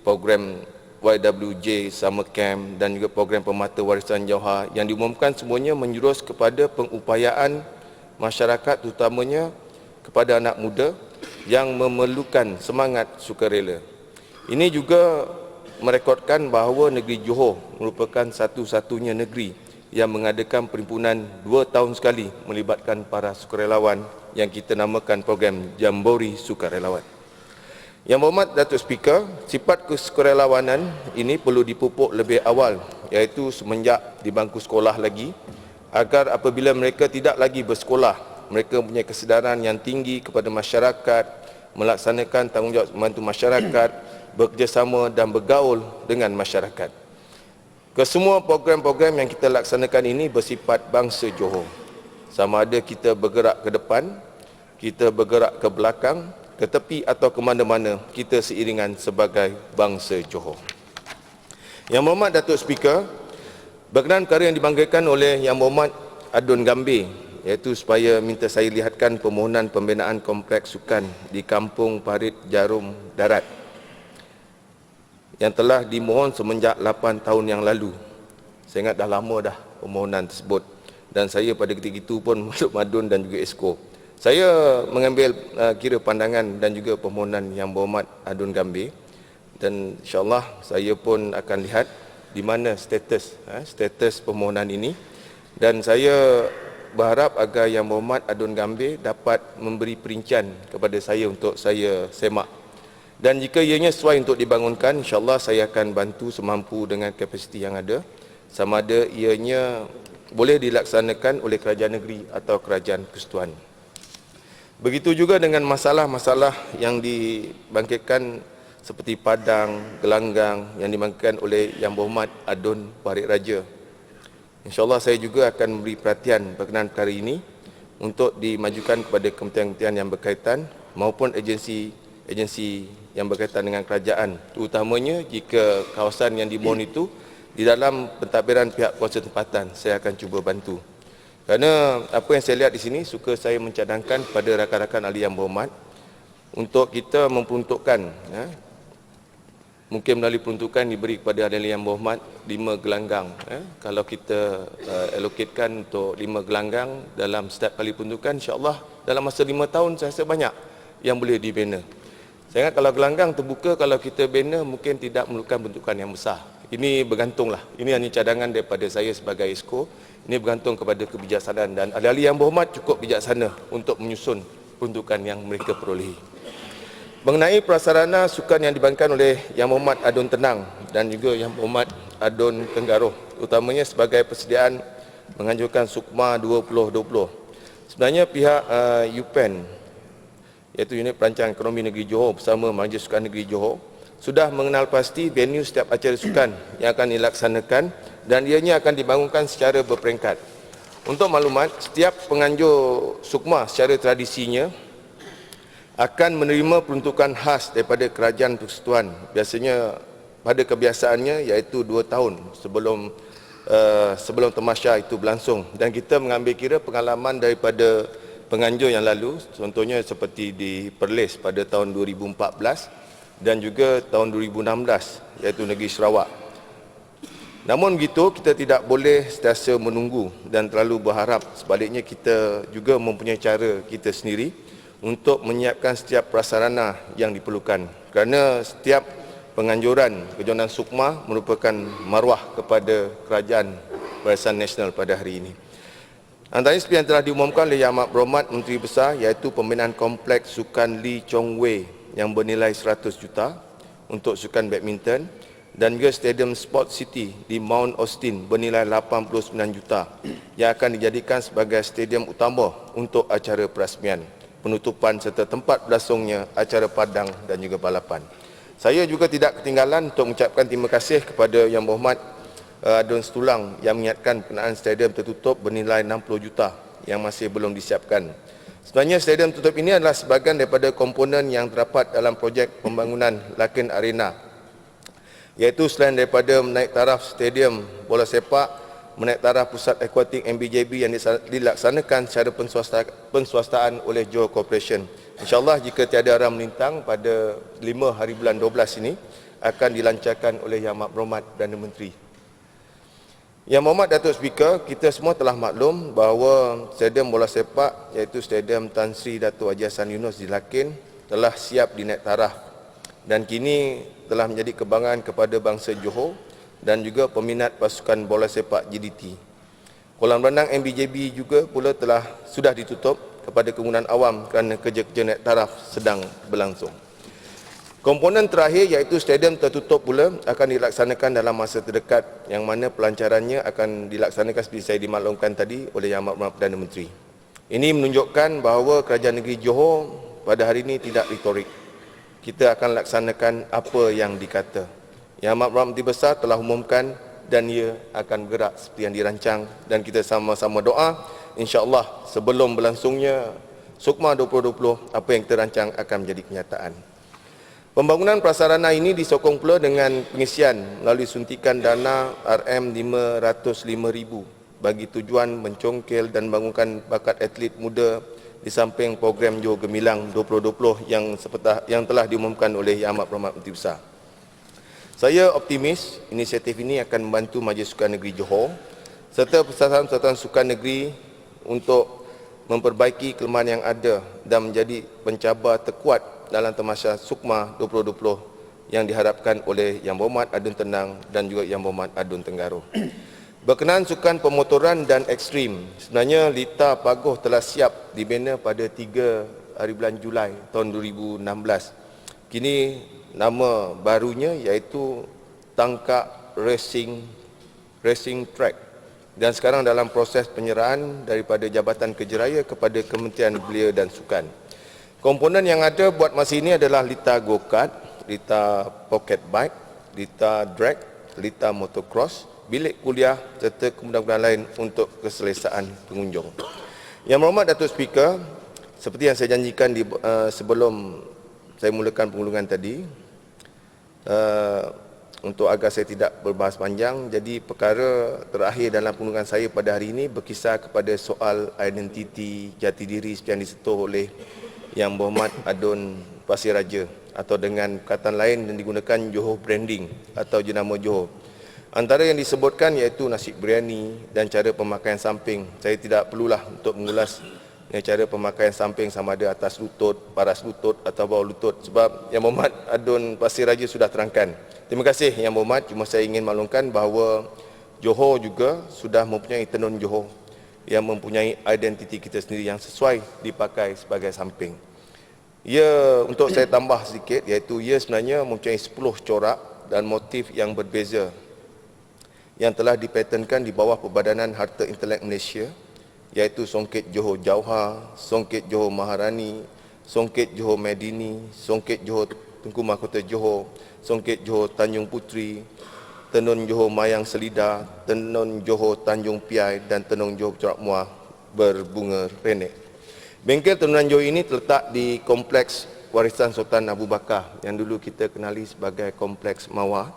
program YWJ Summer Camp dan juga program Permata Warisan Jauhar yang diumumkan semuanya menjurus kepada pengupayaan masyarakat, terutamanya kepada anak muda yang memerlukan semangat sukarela. Ini juga merekodkan bahawa negeri Johor merupakan satu-satunya negeri yang mengadakan perhimpunan 2 tahun sekali melibatkan para sukarelawan yang kita namakan program Jambori Sukarelawan. Yang berhormat Datuk Speaker, sifat kesukarelawanan ini perlu dipupuk lebih awal, iaitu semenjak di bangku sekolah lagi, agar apabila mereka tidak lagi bersekolah, mereka mempunyai kesedaran yang tinggi kepada masyarakat, melaksanakan tanggungjawab membantu masyarakat, bekerjasama dan bergaul dengan masyarakat. Kesemua program-program yang kita laksanakan ini bersifat bangsa Johor. Sama ada kita bergerak ke depan, kita bergerak ke belakang, ke tepi atau ke mana-mana, kita seiringan sebagai bangsa Johor. Yang berhormat Datuk Speaker, berkenaan perkara yang dibanggakan oleh Yang berhormat Adun Gambir, iaitu supaya minta saya lihatkan permohonan pembinaan kompleks sukan di Kampung Parit Jarum Darat yang telah dimohon semenjak 8 tahun yang lalu. Saya ingat dah lama dah permohonan tersebut, dan saya pada ketika itu pun masuk Madun dan juga Esko. Saya mengambil kira pandangan dan juga permohonan Yang Berhormat Adun Gambir, dan insyaAllah saya pun akan lihat di mana status permohonan ini, dan saya berharap agar Yang Berhormat Adun Gambir dapat memberi perincian kepada saya untuk saya semak, dan jika ianya sesuai untuk dibangunkan, insyaAllah saya akan bantu semampu dengan kapasiti yang ada, sama ada ianya boleh dilaksanakan oleh kerajaan negeri atau kerajaan persekutuan. Begitu juga dengan masalah-masalah yang dibangkitkan seperti Padang, Gelanggang yang dibangkitkan oleh Yang Berhormat Adun Warid Raja. InsyaAllah saya juga akan memberi perhatian berkenaan perkara ini untuk dimajukan kepada kementerian-kementerian yang berkaitan maupun agensi yang berkaitan dengan kerajaan, terutamanya jika kawasan yang dimohon itu di dalam pentadbiran pihak kuasa tempatan, saya akan cuba bantu. Kerana apa yang saya lihat di sini, suka saya mencadangkan kepada rakan-rakan ahli yang berhormat untuk kita memperuntukkan, mungkin melalui peruntukan diberi kepada ahli yang berhormat 5 gelanggang. Kalau kita allocatekan untuk 5 gelanggang dalam setiap kali peruntukan, insyaAllah dalam masa 5 tahun saya rasa banyak yang boleh dibina. Saya ingat kalau gelanggang terbuka, kalau kita bina mungkin tidak memerlukan bentukan yang besar. Ini bergantunglah. Ini hanya cadangan daripada saya sebagai Exco. Ini bergantung kepada kebijaksanaan, dan ahli-ahli yang berhormat cukup bijaksana untuk menyusun peruntukan yang mereka perolehi. Mengenai prasarana sukan yang dibangunkan oleh Yang Berhormat Adun Tenang dan juga Yang Berhormat Adun Tenggaroh, utamanya sebagai persediaan menganjurkan Sukma 2020. Sebenarnya pihak UPEN, iaitu Unit Perancangan Ekonomi Negeri Johor bersama Majlis Sukan Negeri Johor, sudah mengenal pasti venue setiap acara sukan yang akan dilaksanakan, dan ianya akan dibangunkan secara berperingkat. Untuk maklumat, setiap penganjur sukma secara tradisinya akan menerima peruntukan khas daripada kerajaan persekutuan. Biasanya pada kebiasaannya iaitu 2 tahun sebelum tamasya itu berlangsung, dan kita mengambil kira pengalaman daripada penganjur yang lalu, contohnya seperti di Perlis pada tahun 2014 dan juga tahun 2016 iaitu negeri Sarawak. Namun begitu, kita tidak boleh sentiasa menunggu dan terlalu berharap. Sebaliknya, kita juga mempunyai cara kita sendiri untuk menyiapkan setiap prasarana yang diperlukan. Kerana setiap penganjuran kejohanan sukma merupakan maruah kepada Kerajaan Barisan Nasional pada hari ini. Antaranya seperti yang telah diumumkan oleh Yang Amat Berhormat Menteri Besar, iaitu pembinaan kompleks sukan Lee Chong Wei yang bernilai 100 juta untuk sukan badminton, dan juga Stadium Sport City di Mount Austin bernilai 89 juta yang akan dijadikan sebagai stadium utama untuk acara perasmian, penutupan serta tempat berlangsungnya acara padang dan juga balapan. Saya juga tidak ketinggalan untuk mengucapkan terima kasih kepada Yang Berhormat Adun Setulang yang mengingatkan berkenaan stadium tertutup bernilai 60 juta yang masih belum disiapkan. Sebenarnya stadium tertutup ini adalah sebahagian daripada komponen yang terdapat dalam projek pembangunan Larkin Arena, iaitu selain daripada menaik taraf stadium bola sepak, menaik taraf pusat akuatik MBJB yang dilaksanakan secara penswastaan oleh Johor Corporation. InsyaAllah jika tiada arah melintang pada 5 hari bulan 12 ini akan dilancarkan oleh Yang Amat Berhormat Perdana Menteri. Yang Berhormat Datuk Speaker, kita semua telah maklum bahawa stadium bola sepak iaitu Stadium Tan Sri Dato' Haji Hassan Yunus di Larkin telah siap dinaik taraf dan kini telah menjadi kebanggaan kepada bangsa Johor dan juga peminat pasukan bola sepak JDT. Kolam renang MBJB juga pula sudah ditutup kepada kegunaan awam kerana kerja-kerja naik taraf sedang berlangsung. Komponen terakhir iaitu stadium tertutup pula akan dilaksanakan dalam masa terdekat, yang mana pelancarannya akan dilaksanakan seperti saya dimaklumkan tadi oleh Yang Amat Berhormat Perdana Menteri. Ini menunjukkan bahawa Kerajaan Negeri Johor pada hari ini tidak retorik. Kita akan laksanakan apa yang dikata. Yang Amat Berhormat Menteri Besar telah umumkan dan ia akan bergerak seperti yang dirancang, dan kita sama-sama doa insya-Allah sebelum berlangsungnya Sukma 2020 apa yang kita rancang akan menjadi kenyataan. Pembangunan prasarana ini disokong pula dengan pengisian melalui suntikan dana RM505,000 bagi tujuan mencongkel dan bangunkan bakat atlet muda di samping program Johor Gemilang 2020 yang telah diumumkan oleh Yang Amat Berhormat Menteri Besar. Saya optimis inisiatif ini akan membantu Majlis Sukan Negeri Johor serta Persatuan Sukan Negeri untuk memperbaiki kelemahan yang ada dan menjadi pencabar terkuat dalam tamasya Sukma 2020 yang diharapkan oleh Yang Berhormat Adun Tenang dan juga Yang Berhormat Adun Tenggaro. Berkenaan sukan pemotoran dan ekstrim, sebenarnya Lita Pagoh telah siap dibina pada 3 hari bulan Julai tahun 2016. Kini nama barunya iaitu Tangkak Racing Track dan sekarang dalam proses penyerahan daripada Jabatan Kejeraya kepada Kementerian Belia dan Sukan. Komponen yang ada buat masa ini adalah Lita Go-Kart, Lita Pocket Bike, Lita Drag, Lita Motocross, bilik kuliah serta kemudahan lain untuk keselesaan pengunjung. Yang Berhormat Datuk Speaker, seperti yang saya janjikan sebelum saya mulakan penghulungan tadi, untuk agar saya tidak berbahas panjang, jadi perkara terakhir dalam penghulungan saya pada hari ini berkisar kepada soal identiti jati diri seperti yang disentuh oleh Yang Berhormat Adun Pasir Raja, atau dengan perkataan lain yang digunakan Johor branding atau jenama Johor. Antara yang disebutkan iaitu nasi biryani dan cara pemakaian samping. Saya tidak perlulah untuk mengulas cara pemakaian samping sama ada atas lutut, paras lutut atau bawah lutut, sebab Yang Berhormat Adun Pasir Raja sudah terangkan. Terima kasih Yang Berhormat, cuma saya ingin maklumkan bahawa Johor juga sudah mempunyai tenun Johor yang mempunyai identiti kita sendiri yang sesuai dipakai sebagai samping. Ia, untuk saya tambah sedikit, iaitu ia sebenarnya mempunyai 10 corak dan motif yang berbeza yang telah dipatenkan di bawah Perbadanan Harta Intelek Malaysia, iaitu Songket Johor Jauhar, Songket Johor Maharani, Songket Johor Medini, Songket Johor Tunku Mahkota Johor, Songket Johor Tanjung Puteri, Tenun Johor Mayang Selida, Tenun Johor Tanjung Piai dan Tenun Johor Corak Muar berbunga renek. Bengkel tenunan Johor ini terletak di Kompleks Warisan Sultan Abu Bakar yang dulu kita kenali sebagai Kompleks Mawar,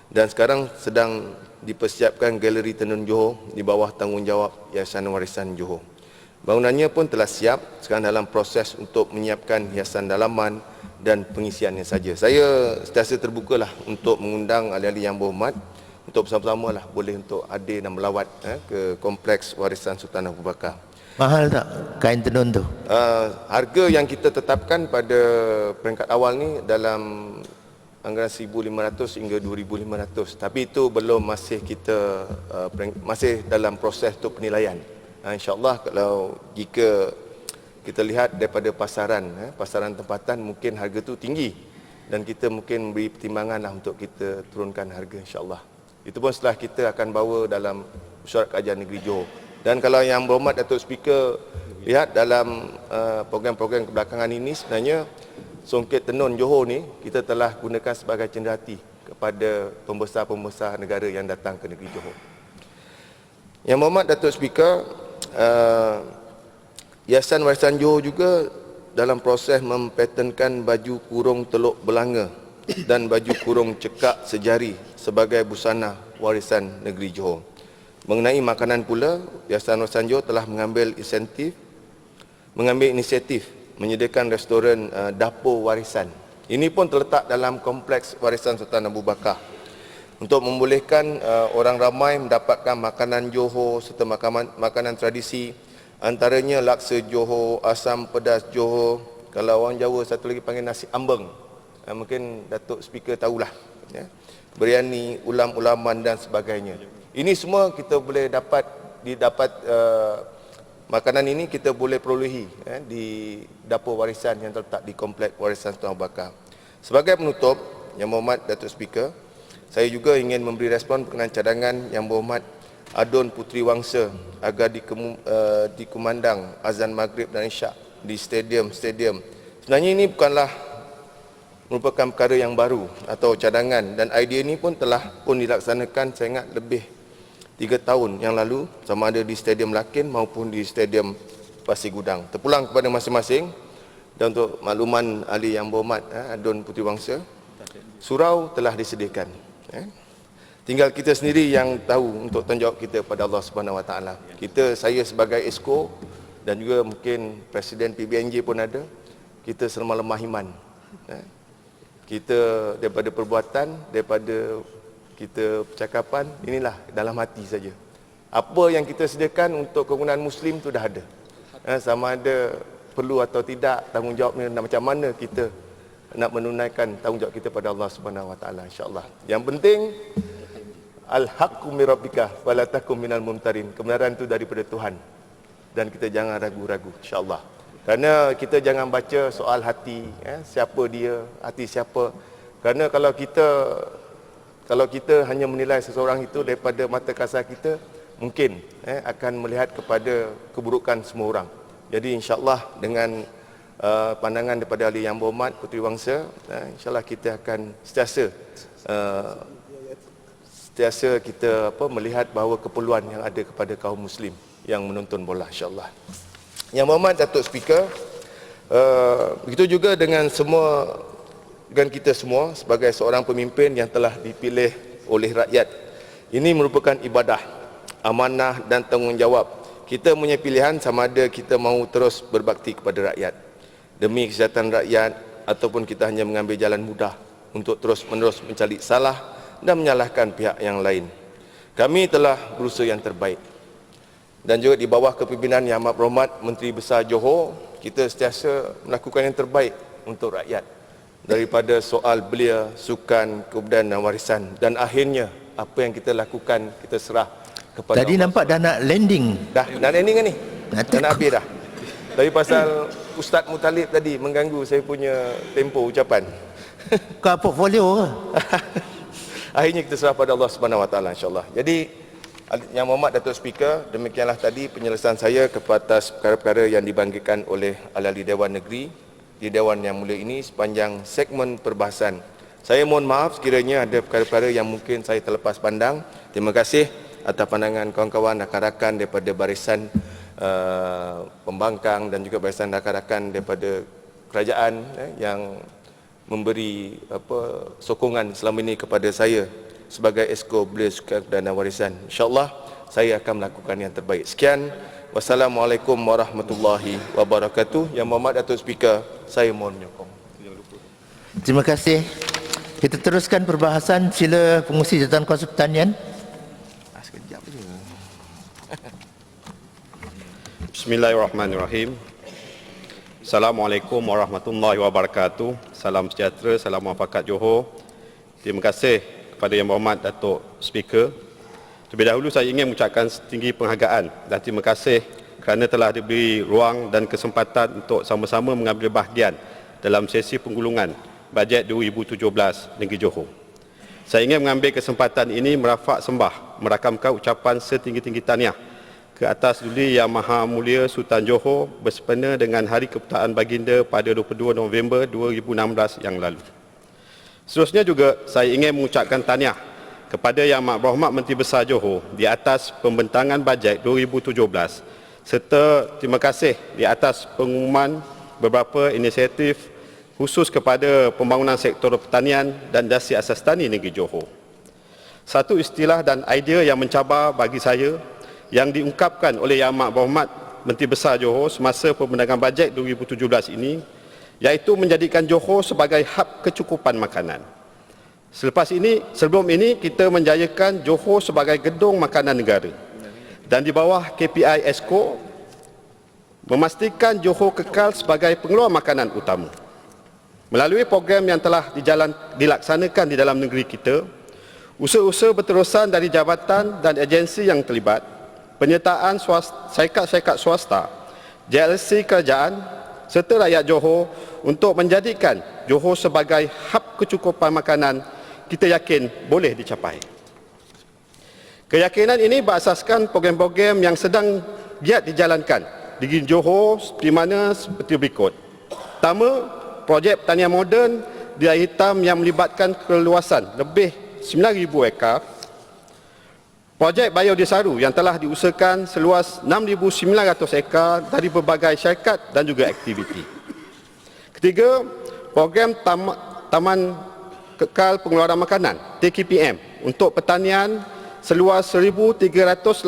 dan sekarang sedang dipersiapkan Galeri Tenun Johor di bawah tanggungjawab Yayasan Warisan Johor. Bangunannya pun telah siap, sekarang dalam proses untuk menyiapkan hiasan dalaman dan pengisiannya saja. Saya sentiasa terbukalah untuk mengundang ahli-ahli Yang Berhormat untuk bersama-sama lah boleh untuk hadir dan melawat ke Kompleks Warisan Sultan Abu Bakar. Mahal tak kain tenun tu? Harga yang kita tetapkan pada peringkat awal ni dalam anggaran 1,500 hingga 2,500. Tapi itu belum, masih kita masih dalam proses untuk penilaian. InsyaAllah kalau jika kita lihat daripada pasaran tempatan, mungkin harga tu tinggi dan kita mungkin beri pertimbangan lah untuk kita turunkan harga, insyaAllah. Itu pun setelah kita akan bawa dalam Mesyuarat Kerajaan Negeri Johor. Dan kalau Yang Berhormat Datuk Speaker lihat dalam program-program kebelakangan ini, sebenarnya Songket Tenun Johor ni kita telah gunakan sebagai cenderati kepada pembesar-pembesar negara yang datang ke negeri Johor. Yang Berhormat Datuk Speaker, Yayasan Warisan Johor juga dalam proses mempatenkan baju kurung teluk belanga dan baju kurung cekak sejari sebagai busana warisan negeri Johor. Mengenai makanan pula, Yayasan Warisan Johor telah mengambil inisiatif menyediakan restoran dapur warisan. Ini pun terletak dalam Kompleks Warisan Sultan Abu Bakar untuk membolehkan orang ramai mendapatkan makanan Johor serta makanan tradisi, antaranya laksa Johor, asam pedas Johor. Kalau orang Jawa satu lagi panggil nasi ambeng, mungkin Datuk Speaker tahulah, biryani, ulam-ulaman dan sebagainya. Ini semua kita boleh dapat makanan ini kita boleh perolehi di dapur warisan yang terletak di Kompleks Warisan Sultan Abu Bakar. Sebagai penutup, Yang Berhormat Datuk Speaker, saya juga ingin memberi respon berkenaan cadangan Yang Berhormat Adun Puteri Wangsa agar dikumandang azan maghrib dan isyak di stadium. Sebenarnya ini bukanlah merupakan perkara yang baru atau cadangan, dan idea ini pun telah dilaksanakan saya ingat lebih 3 tahun yang lalu, sama ada di Stadium Lakin maupun di Stadium Pasir Gudang. Terpulang kepada masing-masing, dan untuk makluman ahli Yang Berhormat Adun Puteri Wangsa, surau telah disediakan. Tinggal kita sendiri yang tahu untuk tanggungjawab kita pada Allah Subhanahu Wa Taala. Saya sebagai Esko dan juga mungkin Presiden PBNJ pun ada, kita selama-lemah iman. Kita daripada perbuatan, daripada kita percakapan, inilah dalam hati saja. Apa yang kita sediakan untuk kegunaan Muslim tu dah ada. sama ada perlu atau tidak, tanggungjawabnya macam mana kita nak menunaikan tanggungjawab kita pada Allah Subhanahu Wa Taala, insya-Allah. Yang penting al-haqqu min rabbika fala takum minal mumtarin. Kebenaran itu daripada Tuhan dan kita jangan ragu-ragu, insya-Allah. Kerana kita jangan baca soal hati, siapa dia, hati siapa. Kerana kalau kita hanya menilai seseorang itu daripada mata kasar kita, mungkin akan melihat kepada keburukan semua orang. Jadi insya-Allah dengan pandangan daripada ahli yang berhormat Puteri Wangsa, insya-Allah kita akan sentiasa kita melihat bahawa keperluan yang ada kepada kaum muslim yang menonton bola, insya-Allah. Yang berhormat Datuk Speaker, begitu juga dengan kita semua sebagai seorang pemimpin yang telah dipilih oleh rakyat. Ini merupakan ibadah, amanah dan tanggungjawab. Kita punya pilihan sama ada kita mahu terus berbakti kepada rakyat demi kesihatan rakyat ataupun kita hanya mengambil jalan mudah untuk terus-menerus mencari salah dan menyalahkan pihak yang lain. Kami telah berusaha yang terbaik. Dan juga di bawah kepimpinan Yang Amat Berhormat Menteri Besar Johor, kita sentiasa melakukan yang terbaik untuk rakyat. Daripada soal belia, sukan, kebudayaan dan warisan. Dan akhirnya apa yang kita lakukan kita serah kepada Tadi Allah. nampak dah nak landing. Dah nak landing kan ni? Nak Dah nak habis dah. Tapi pasal Ustaz Mutalib tadi mengganggu saya punya tempo ucapan. Kau portfolio ke? Akhirnya kita serah pada Allah Subhanahu Wa Taala, insya-Allah. Jadi Yang Berhormat Datuk Speaker, demikianlah tadi penyelesaian saya kepada perkara-perkara yang dibangkitkan oleh ahli Dewan Negeri di Dewan Yang Mulia ini sepanjang segmen perbahasan. Saya mohon maaf sekiranya ada perkara-perkara yang mungkin saya terlepas pandang. Terima kasih atas pandangan kawan-kawan rakan-rakan daripada barisan pembangkang dan juga barisan rakan-rakan daripada kerajaan yang memberi sokongan selama ini kepada saya sebagai Esko Belia Sukan dan Warisan. InsyaAllah saya akan melakukan yang terbaik. Sekian. Wassalamualaikum warahmatullahi wabarakatuh. Yang Berhormat Datuk Speaker, saya mohon menyokong. Terima kasih. Kita teruskan perbahasan. Sila pengurusi Jabatan Kuasa Pertanian. Sekejap je. Bismillahirrahmanirrahim. Assalamualaikum warahmatullahi wabarakatuh. Salam sejahtera, salam muafakat Johor. Terima kasih kepada Yang Berhormat Datuk Speaker. Terlebih dahulu saya ingin mengucapkan setinggi penghargaan dan terima kasih kerana telah diberi ruang dan kesempatan untuk sama-sama mengambil bahagian dalam sesi penggulungan bajet 2017 Negeri Johor. Saya ingin mengambil kesempatan ini merafak sembah, merakamkan ucapan setinggi-tinggi tahniah ke atas Duli Yang Maha Mulia Sultan Johor bersempena dengan Hari Keputaan Baginda pada 22 November 2016 yang lalu. Seterusnya juga saya ingin mengucapkan tahniah kepada Yang Amat Berhormat Menteri Besar Johor di atas pembentangan bajet 2017 serta terima kasih di atas pengumuman beberapa inisiatif khusus kepada pembangunan sektor pertanian dan industri asas tani negeri Johor. Satu istilah dan idea yang mencabar bagi saya yang diungkapkan oleh Yang Amat Berhormat Menteri Besar Johor semasa pembentangan bajet 2017 ini, iaitu menjadikan Johor sebagai hub kecukupan makanan. Sebelum ini kita menjayakan Johor sebagai gedung makanan negara. Dan di bawah KPI ESCO memastikan Johor kekal sebagai pengeluar makanan utama. Melalui program yang telah dilaksanakan di dalam negeri kita, usaha-usaha berterusan dari jabatan dan agensi yang terlibat, penyertaan syarikat-syarikat swasta, JLC kerajaan serta rakyat Johor untuk menjadikan Johor sebagai hub kecukupan makanan, kita yakin boleh dicapai. Keyakinan ini berasaskan program-program yang sedang giat dijalankan di Johor seperti berikut. Pertama, projek pertanian moden di air hitam yang melibatkan keluasan lebih 9,000 ekar. Projek Biodisaru yang telah diusahakan seluas 6,900 ekar dari berbagai syarikat dan juga aktiviti. Ketiga, program Taman Kekal Pengeluaran Makanan TKPM untuk pertanian seluas 1,386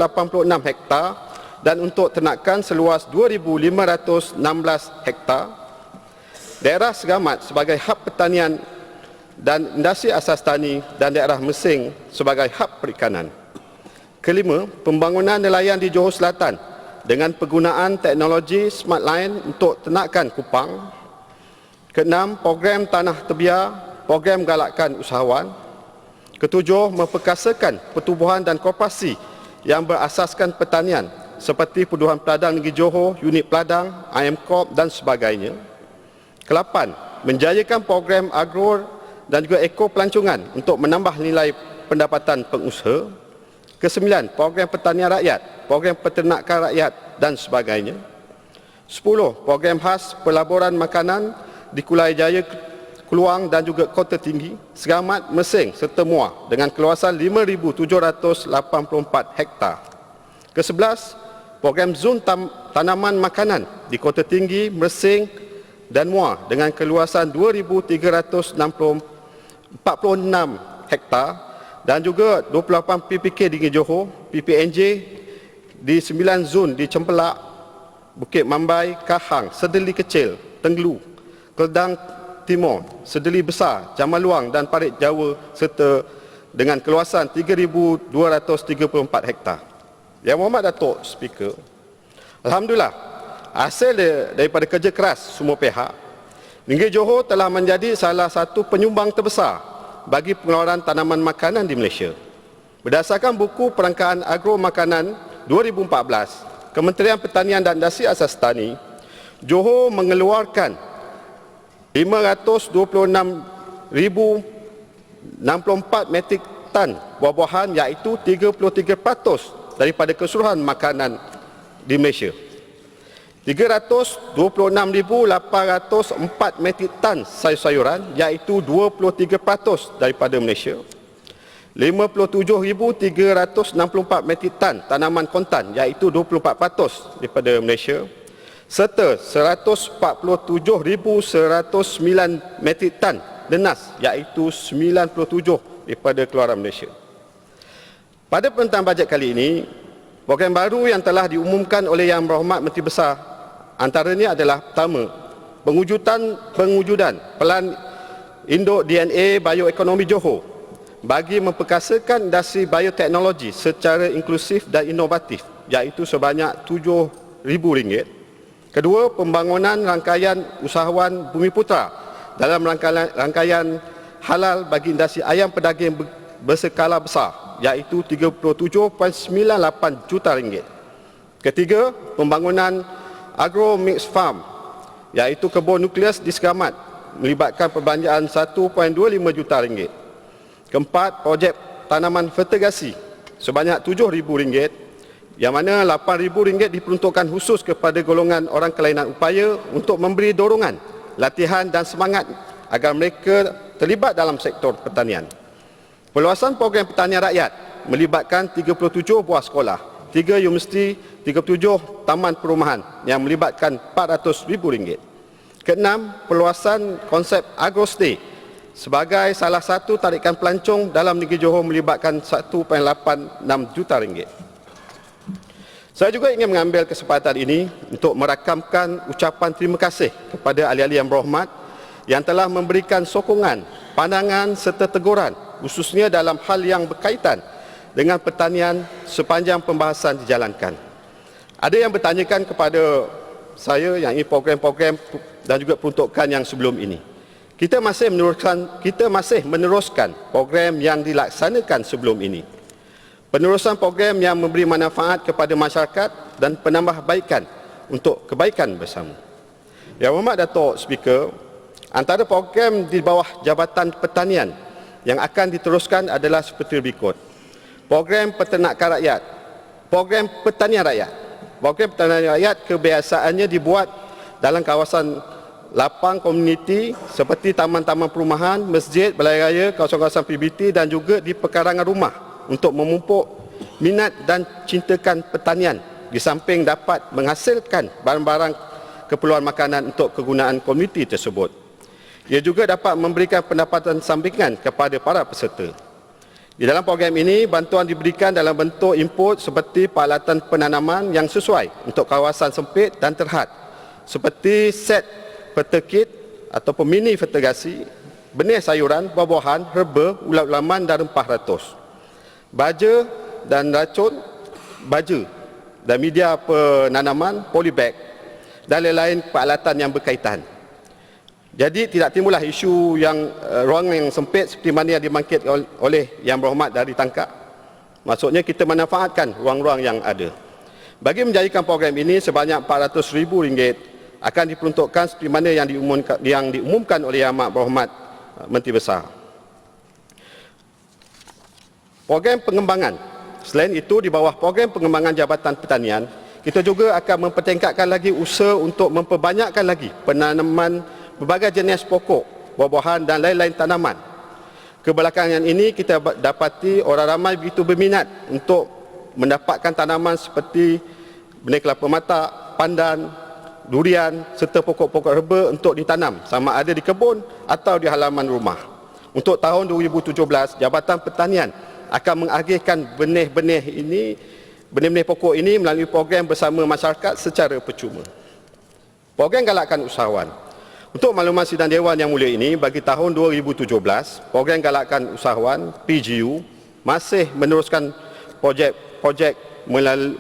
hektar dan untuk ternakan seluas 2,516 hektar. Daerah Segamat sebagai hub pertanian dan industri asas tani dan daerah Mesing sebagai hub perikanan. Kelima, pembangunan nelayan di Johor Selatan dengan penggunaan teknologi smart line untuk ternakan kupang. Keenam, program tanah terbiar, program galakkan usahawan. Ketujuh, memperkasakan pertubuhan dan koperasi yang berasaskan pertanian seperti Peruduhan Peladang Negeri Johor, Unit Peladang, IM Corp dan sebagainya. Kelapan, menjayakan program agro dan juga eko pelancongan untuk menambah nilai pendapatan pengusaha. Kesembilan, program pertanian rakyat, program peternakan rakyat dan sebagainya. 10, program khas pelaburan makanan di Kulai Jaya, Keluang dan juga Kota Tinggi, Seramat, Mesing serta Muar dengan keluasan 5,784 hektar. Ke-11, program zon tanaman makanan di Kota Tinggi, Mesing dan Muar dengan keluasan 2,346 hektar dan juga 28 PPK di Negeri Johor, PPNJ di 9 zon di Cempelak, Bukit Mambai, Kahang, Sedeli Kecil, Tenggelu, Keldang Timur, Sedeli Besar, Jamaluang dan Parit Jawa serta dengan keluasan 3,234 hektar. Yang Berhormat Datuk Speaker, alhamdulillah, hasil daripada kerja keras semua pihak, Negeri Johor telah menjadi salah satu penyumbang terbesar bagi pengeluaran tanaman makanan di Malaysia. Berdasarkan buku Perangkaan Agro Makanan 2014, Kementerian Pertanian dan Industri Asas Tani, Johor mengeluarkan 526,064 metrik tan buah-buahan iaitu 33% daripada keseluruhan makanan di Malaysia. 326,804 metrik tan sayur-sayuran iaitu 23% daripada Malaysia. 57,364 metrik tan tanaman kontan iaitu 24% daripada Malaysia. Serta 147,109 metrik tan denas iaitu 97% daripada keluaran Malaysia. Pada penentuan bajet kali ini, program baru yang telah diumumkan oleh Yang Berhormat Menteri Besar antaranya adalah pertama, pengujudan Pelan Induk DNA Bioekonomi Johor bagi memperkasakan industri bioteknologi secara inklusif dan inovatif iaitu sebanyak RM7,000. Kedua, pembangunan rangkaian usahawan Bumiputera dalam rangkaian halal bagi industri ayam pedaging berskala besar iaitu RM37.98 juta. Ketiga, pembangunan Agro Mix Farm iaitu kebun nukleus di Seramat melibatkan perbelanjaan RM1.25 juta. Keempat, projek tanaman fertigasi sebanyak RM7,000 yang mana RM8,000 diperuntukkan khusus kepada golongan orang kelainan upaya untuk memberi dorongan, latihan dan semangat agar mereka terlibat dalam sektor pertanian. Perluasan program pertanian rakyat melibatkan 37 buah sekolah, 3 universiti, 37 taman perumahan yang melibatkan RM400,000. Keenam, perluasan konsep agrostay sebagai salah satu tarikan pelancong dalam Negeri Johor melibatkan RM1.86 juta. Saya juga ingin mengambil kesempatan ini untuk merakamkan ucapan terima kasih kepada ahli-ahli yang berhormat yang telah memberikan sokongan, pandangan serta teguran khususnya dalam hal yang berkaitan dengan pertanian sepanjang pembahasan dijalankan. Ada yang bertanyakan kepada saya yang ini program-program dan juga peruntukan yang sebelum ini. Kita masih meneruskan program yang dilaksanakan sebelum ini. Penerusan program yang memberi manfaat kepada masyarakat dan penambahbaikan untuk kebaikan bersama. Yang Berhormat Datuk Speaker, antara program di bawah Jabatan Pertanian yang akan diteruskan adalah seperti berikut. Program peternakan rakyat, program pertanian rakyat. Program pertanian rakyat kebiasaannya dibuat dalam kawasan lapang komuniti seperti taman-taman perumahan, masjid, balai raya, kawasan-kawasan PBT dan juga di pekarangan rumah untuk memupuk minat dan cintakan pertanian di samping dapat menghasilkan barang-barang keperluan makanan untuk kegunaan komuniti tersebut. Ia juga dapat memberikan pendapatan sampingan kepada para peserta. Di dalam program ini, bantuan diberikan dalam bentuk input seperti peralatan penanaman yang sesuai untuk kawasan sempit dan terhad, seperti set fertility ataupun mini fertigasi, benih sayuran, buah-buahan, herba, ulat-ulaman dan rempah ratus, baja dan racun baja dan media penanaman, polybag dan lain-lain peralatan yang berkaitan. Jadi tidak timbullah isu yang ruang yang sempit seperti mana yang dimangkit oleh Yang Berhormat dari tangkap. Maksudnya kita manfaatkan ruang-ruang yang ada. Bagi menjadikan program ini sebanyak RM400,000 akan diperuntukkan seperti mana yang diumumkan oleh Yang Berhormat Menteri Besar. Program pengembangan. Selain itu, di bawah program pengembangan Jabatan Pertanian, kita juga akan mempertingkatkan lagi usaha untuk memperbanyakkan lagi penanaman berbagai jenis pokok, buah-buahan dan lain-lain tanaman. Kebelakangan ini kita dapati orang ramai begitu berminat untuk mendapatkan tanaman seperti benih kelapa matak, pandan, durian serta pokok-pokok herba untuk ditanam sama ada di kebun atau di halaman rumah. Untuk tahun 2017, Jabatan Pertanian akan mengagihkan benih-benih pokok ini melalui program bersama masyarakat secara percuma. Program galakkan usahawan. Untuk maklumat sidang Dewan Yang Mulia ini, bagi tahun 2017, program galakkan usahawan PGU masih meneruskan projek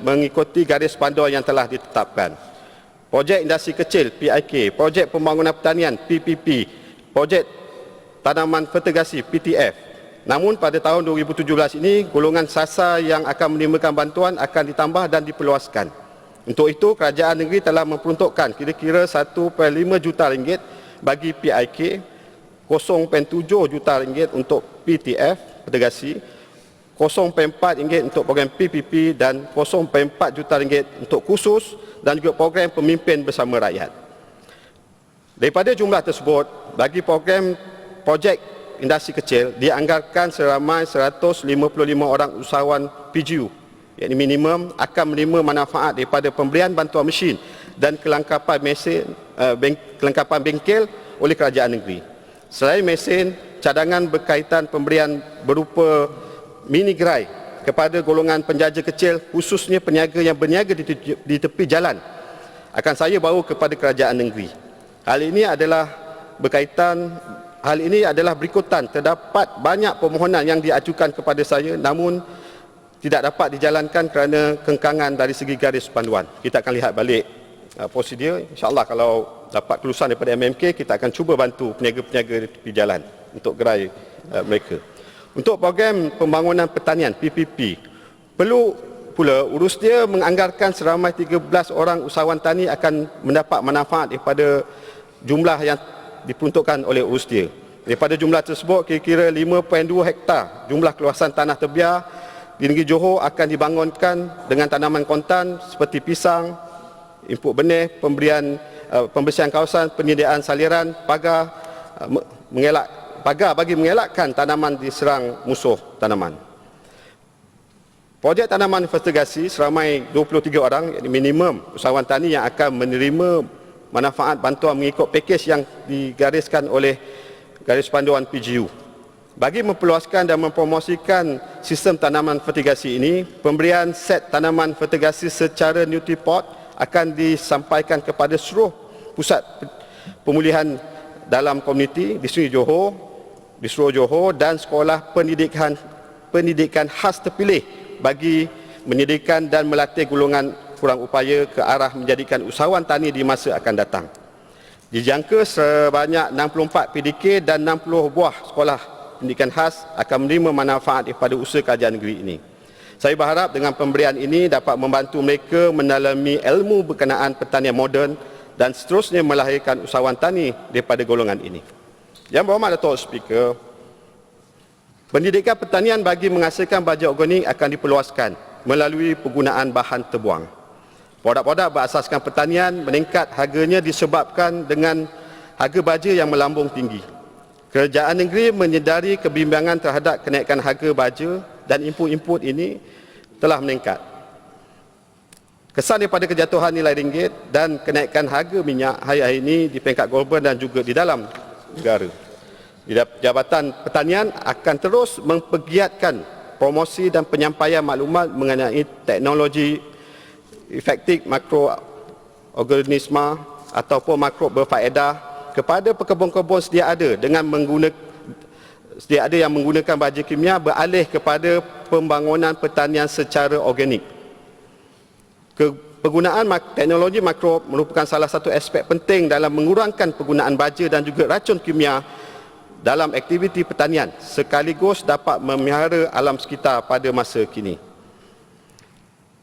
mengikuti garis panduan yang telah ditetapkan. Projek industri kecil PIK, projek pembangunan pertanian PPP, projek tanaman fertigasi PTF. Namun pada tahun 2017 ini, golongan sasar yang akan menerima bantuan akan ditambah dan diperluaskan. Untuk itu, kerajaan negeri telah memperuntukkan kira-kira RM1.5 juta bagi PIK, RM0.7 juta untuk PTF, fertigasi, RM0.4 untuk program PPP dan RM0.4 juta untuk khusus dan juga program pemimpin bersama rakyat. Daripada jumlah tersebut, bagi program projek industri kecil dianggarkan seramai 155 orang usahawan PGU, yakni minimum akan menerima manfaat daripada pemberian bantuan mesin dan kelengkapan bengkel oleh kerajaan negeri. Selain mesin, cadangan berkaitan pemberian berupa mini gerai kepada golongan penjaja kecil, khususnya peniaga yang berniaga di tepi jalan, akan saya bawa kepada kerajaan negeri. Hal ini adalah berikutan. Terdapat banyak permohonan yang diajukan kepada saya, namun tidak dapat dijalankan kerana kengkangan dari segi garis panduan. Kita akan lihat balik prosedur. InsyaAllah kalau dapat kelulusan daripada MMK, kita akan cuba bantu peniaga-peniaga di tepi jalan untuk gerai mereka. Untuk program pembangunan pertanian PPP, perlu pula Urusdia menganggarkan seramai 13 orang usahawan tani akan mendapat manfaat daripada jumlah yang diperuntukkan oleh Urusdia. Daripada jumlah tersebut, kira-kira 5.2 hektar jumlah keluasan tanah terbiar di negeri Johor akan dibangunkan dengan tanaman kontan seperti pisang, input benih, pembersihan kawasan, penyediaan saliran, pagar bagi mengelakkan tanaman diserang musuh tanaman. Projek tanaman fertigasi seramai 23 orang, minimum usahawan tani yang akan menerima manfaat bantuan mengikut pakej yang digariskan oleh garis panduan PGU. Bagi memperluaskan dan mempromosikan sistem tanaman fertigasi ini, pemberian set tanaman fertigasi secara Nutriport akan disampaikan kepada seluruh pusat pemulihan dalam komuniti di seluruh Johor dan sekolah pendidikan khas terpilih bagi menyediakan dan melatih golongan kurang upaya ke arah menjadikan usahawan tani di masa akan datang. Dijangka sebanyak 64 PDK dan 60 buah sekolah pendidikan khas akan menerima manfaat daripada usaha kerajaan negeri ini. Saya berharap dengan pemberian ini dapat membantu mereka mendalami ilmu berkenaan pertanian moden dan seterusnya melahirkan usahawan tani daripada golongan ini. Yang Berhormat Datuk Speaker, pendidikan pertanian bagi menghasilkan baja organik akan diperluaskan melalui penggunaan bahan terbuang. Produk-produk berasaskan pertanian meningkat harganya disebabkan dengan harga baja yang melambung tinggi. Kerajaan negeri menyedari kebimbangan terhadap kenaikan harga baja dan input-input ini telah meningkat. Kesan daripada kejatuhan nilai ringgit dan kenaikan harga minyak hari-hari ini di peringkat global dan juga di dalam negara. Jabatan Pertanian akan terus mempergiatkan promosi dan penyampaian maklumat mengenai teknologi efektif makroorganisma ataupun makro berfaedah kepada pekebun-kebun sedia ada yang menggunakan baja kimia beralih kepada pembangunan pertanian secara organik. Penggunaan teknologi makro merupakan salah satu aspek penting dalam mengurangkan penggunaan baja dan juga racun kimia dalam aktiviti pertanian sekaligus dapat memelihara alam sekitar pada masa kini.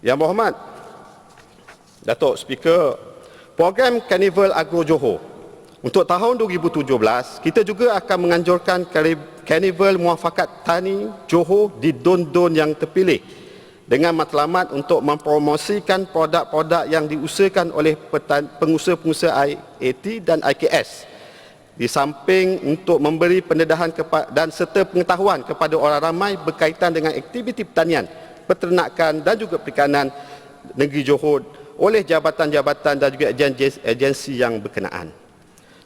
Yang Berhormat Datuk Speaker, program Carnival Agro Johor untuk tahun 2017, kita juga akan menganjurkan Carnival Muafakat Tani Johor di don-don yang terpilih dengan matlamat untuk mempromosikan produk-produk yang diusahakan oleh pengusaha-pengusaha IAT dan IKS, di samping untuk memberi pendedahan dan serta pengetahuan kepada orang ramai berkaitan dengan aktiviti pertanian, peternakan dan juga perikanan negeri Johor oleh jabatan-jabatan dan juga agensi yang berkenaan.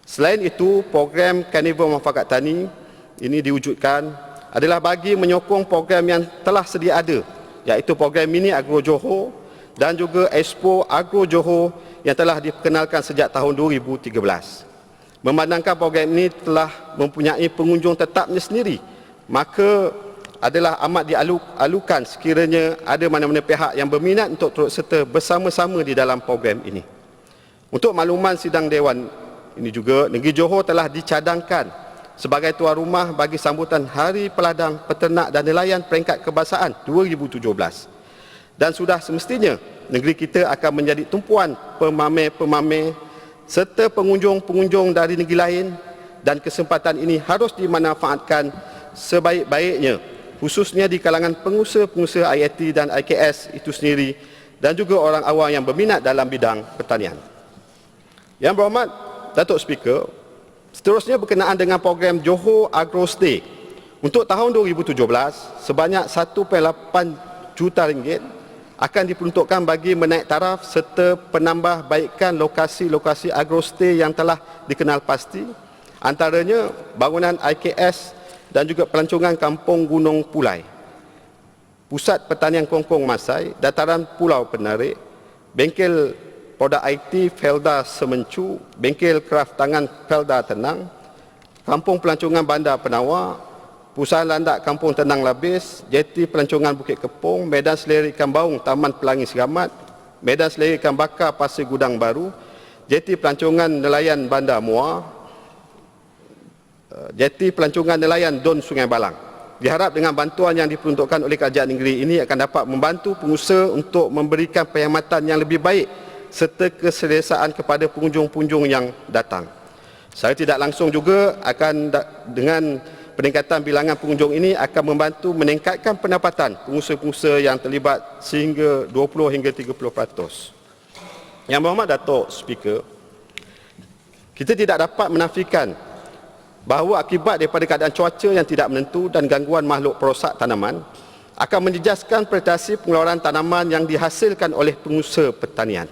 Selain itu, program Carnival Muafakat Tani ini diwujudkan adalah bagi menyokong program yang telah sedia ada, iaitu program Mini Agro Johor dan juga Expo Agro Johor yang telah diperkenalkan sejak tahun 2013. Memandangkan program ini telah mempunyai pengunjung tetapnya sendiri, maka adalah amat dialukan sekiranya ada mana-mana pihak yang berminat untuk turut serta bersama-sama di dalam program ini. Untuk makluman sidang Dewan ini juga, negeri Johor telah dicadangkan sebagai tuan rumah bagi sambutan Hari Peladang, Peternak dan Nelayan Peringkat Kebangsaan 2017. Dan sudah semestinya negeri kita akan menjadi tumpuan pemamer-pemamer serta pengunjung-pengunjung dari negeri lain, dan kesempatan ini harus dimanfaatkan sebaik-baiknya, khususnya di kalangan pengusaha-pengusaha IAT dan IKS itu sendiri dan juga orang awam yang berminat dalam bidang pertanian. Yang Berhormat Datuk Speaker, seterusnya berkenaan dengan program Johor Agro Stay untuk tahun 2017, sebanyak 1.8 juta ringgit akan diperuntukkan bagi menaik taraf serta penambahbaikan lokasi-lokasi agro stay yang telah dikenal pasti, antaranya bangunan IKS dan juga pelancongan Kampung Gunung Pulai, Pusat Pertanian Kongkong Masai, Dataran Pulau Penarik, Bengkel Produk IT Felda Semencu, Bengkel Kraft Tangan Felda Tenang, Kampung Pelancongan Bandar Penawar, Pusat Landak Kampung Tenang Labis, Jeti Pelancongan Bukit Kepong, Medan Seleri Ikan Baung Taman Pelangi Seramat, Medan Seleri Ikan Bakar Pasir Gudang Baru, Jeti Pelancongan Nelayan Bandar Muar, Jeti Pelancongan Nelayan Don Sungai Balang. Diharap dengan bantuan yang diperuntukkan oleh kerajaan negeri ini akan dapat membantu pengusaha untuk memberikan perkhidmatan yang lebih baik serta keselesaan kepada pengunjung-pengunjung yang datang. Saya tidak langsung juga akan dengan peningkatan bilangan pengunjung ini akan membantu meningkatkan pendapatan pengusaha-pengusaha yang terlibat sehingga 20 hingga 30%. Yang Berhormat Datuk Speaker, kita tidak dapat menafikan bahawa akibat daripada keadaan cuaca yang tidak menentu dan gangguan makhluk perosak tanaman akan menjejaskan prestasi pengeluaran tanaman yang dihasilkan oleh pengusaha pertanian.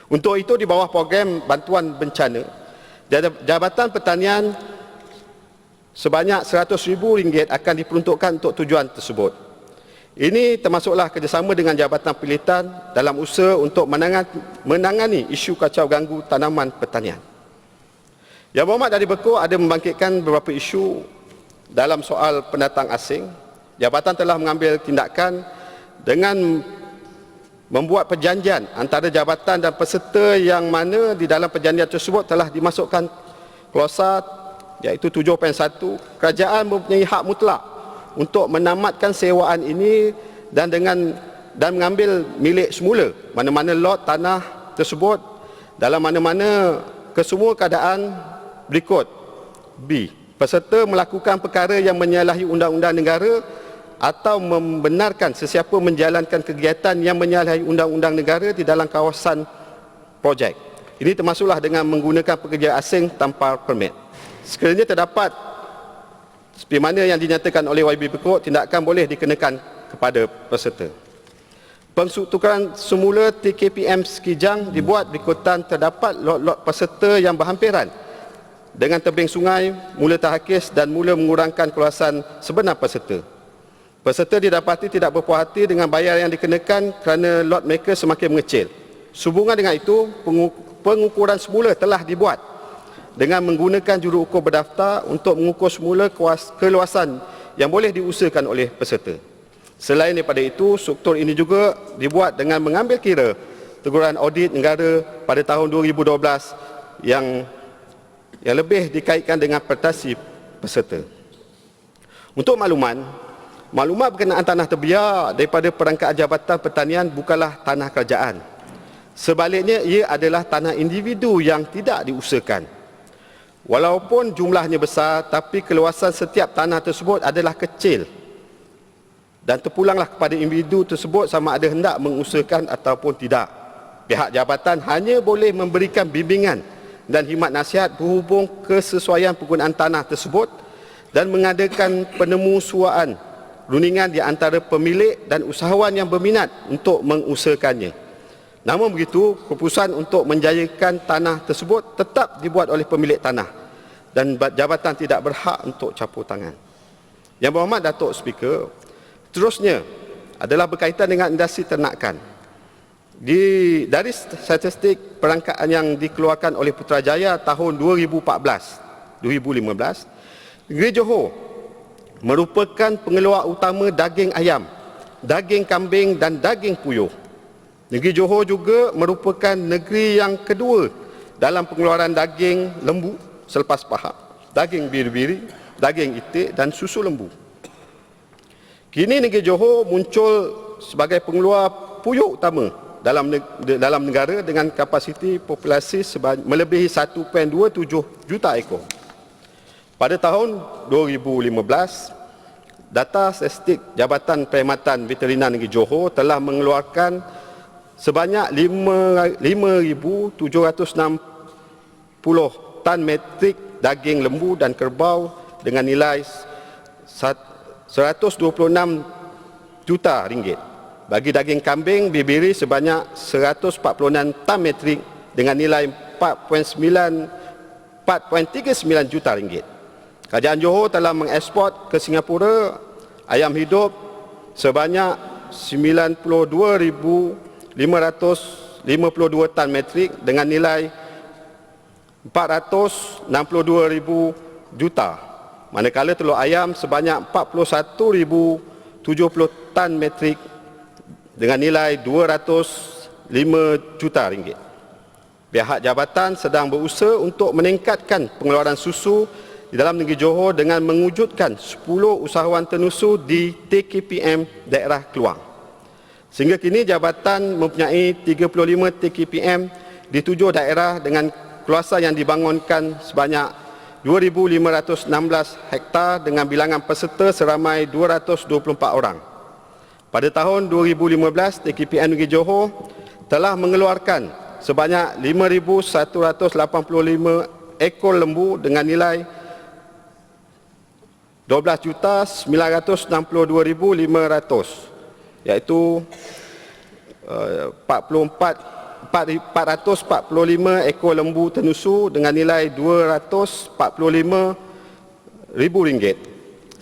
Untuk itu, di bawah program bantuan bencana, Jabatan Pertanian sebanyak RM100,000 akan diperuntukkan untuk tujuan tersebut. Ini termasuklah kerjasama dengan Jabatan Pilitan dalam usaha untuk menangani isu kacau ganggu tanaman pertanian. Yang Berhormat dari Bekor ada membangkitkan beberapa isu dalam soal pendatang asing. Jabatan telah mengambil tindakan dengan membuat perjanjian antara jabatan dan peserta yang mana di dalam perjanjian tersebut telah dimasukkan klausa iaitu 7.1, kerajaan mempunyai hak mutlak untuk menamatkan sewaan ini dan mengambil milik semula mana-mana lot tanah tersebut dalam mana-mana kesemua keadaan berikut. B. Peserta melakukan perkara yang menyalahi undang-undang negara atau membenarkan sesiapa menjalankan kegiatan yang menyalahi undang-undang negara di dalam kawasan projek. Ini termasuklah dengan menggunakan pekerja asing tanpa permit. Sekiranya terdapat seperti mana yang dinyatakan oleh YB Bekor, tindakan boleh dikenakan kepada peserta. Pensuturan semula TKPM Sekijang dibuat berikutan terdapat lot-lot peserta yang berhampiran dengan tebing sungai, mula terhakis dan mula mengurangkan keluasan sebenar peserta. Peserta didapati tidak berpuas hati dengan bayar yang dikenakan kerana lot mereka semakin mengecil. Sehubungan dengan itu, pengukuran semula telah dibuat dengan menggunakan juruukur berdaftar untuk mengukur semula keluasan yang boleh diusahakan oleh peserta. Selain daripada itu, struktur ini juga dibuat dengan mengambil kira teguran audit negara pada tahun 2012 yang lebih dikaitkan dengan prestasi peserta. Untuk maklumat berkenaan tanah terbiak daripada perangkat Jabatan Pertanian bukanlah tanah kerajaan. Sebaliknya, ia adalah tanah individu yang tidak diusahakan. Walaupun jumlahnya besar, tapi keluasan setiap tanah tersebut adalah kecil dan terpulanglah kepada individu tersebut sama ada hendak mengusahakan ataupun tidak. Pihak jabatan hanya boleh memberikan bimbingan dan khidmat nasihat berhubung kesesuaian penggunaan tanah tersebut dan mengadakan penemusuaan rundingan di antara pemilik dan usahawan yang berminat untuk mengusahakannya. Namun begitu, keputusan untuk menjayakan tanah tersebut tetap dibuat oleh pemilik tanah dan jabatan tidak berhak untuk campur tangan. Yang Berhormat Datuk Speaker, seterusnya adalah berkaitan dengan industri ternakan. Dari statistik perangkaan yang dikeluarkan oleh Putrajaya tahun 2014-2015, negeri Johor merupakan pengeluar utama daging ayam, daging kambing dan daging puyuh. Negeri Johor juga merupakan negeri yang kedua dalam pengeluaran daging lembu selepas pahak, daging biri-biri, daging itik dan susu lembu. Kini negeri Johor muncul sebagai pengeluar puyuh utama dalam negara dengan kapasiti populasi melebihi 1.27 juta ekor. Pada tahun 2015, data statistik Jabatan Perkhidmatan Veterina Negeri Johor telah mengeluarkan sebanyak 5,760 tan metrik daging lembu dan kerbau dengan nilai 126 juta ringgit. Bagi daging kambing bibiri sebanyak 146 tan metrik dengan nilai 4.39 juta ringgit. Kerajaan Johor telah mengeksport ke Singapura ayam hidup sebanyak 92,552 tan metrik dengan nilai 462,000 juta. Manakala telur ayam sebanyak 41,070 tan metrik dengan nilai 205 juta ringgit. Pihak jabatan sedang berusaha untuk meningkatkan pengeluaran susu di dalam negeri Johor dengan mewujudkan 10 usahawan tenusu di TKPM daerah Keluang. Sehingga kini jabatan mempunyai 35 TKPM di 7 daerah dengan kawasan yang dibangunkan sebanyak 2,516 hektar dengan bilangan peserta seramai 224 orang. Pada tahun 2015, TKPM Negeri Johor telah mengeluarkan sebanyak 5,185 ekor lembu dengan nilai 12,962,500, iaitu 445 ekor lembu tenusu dengan nilai RM245,000,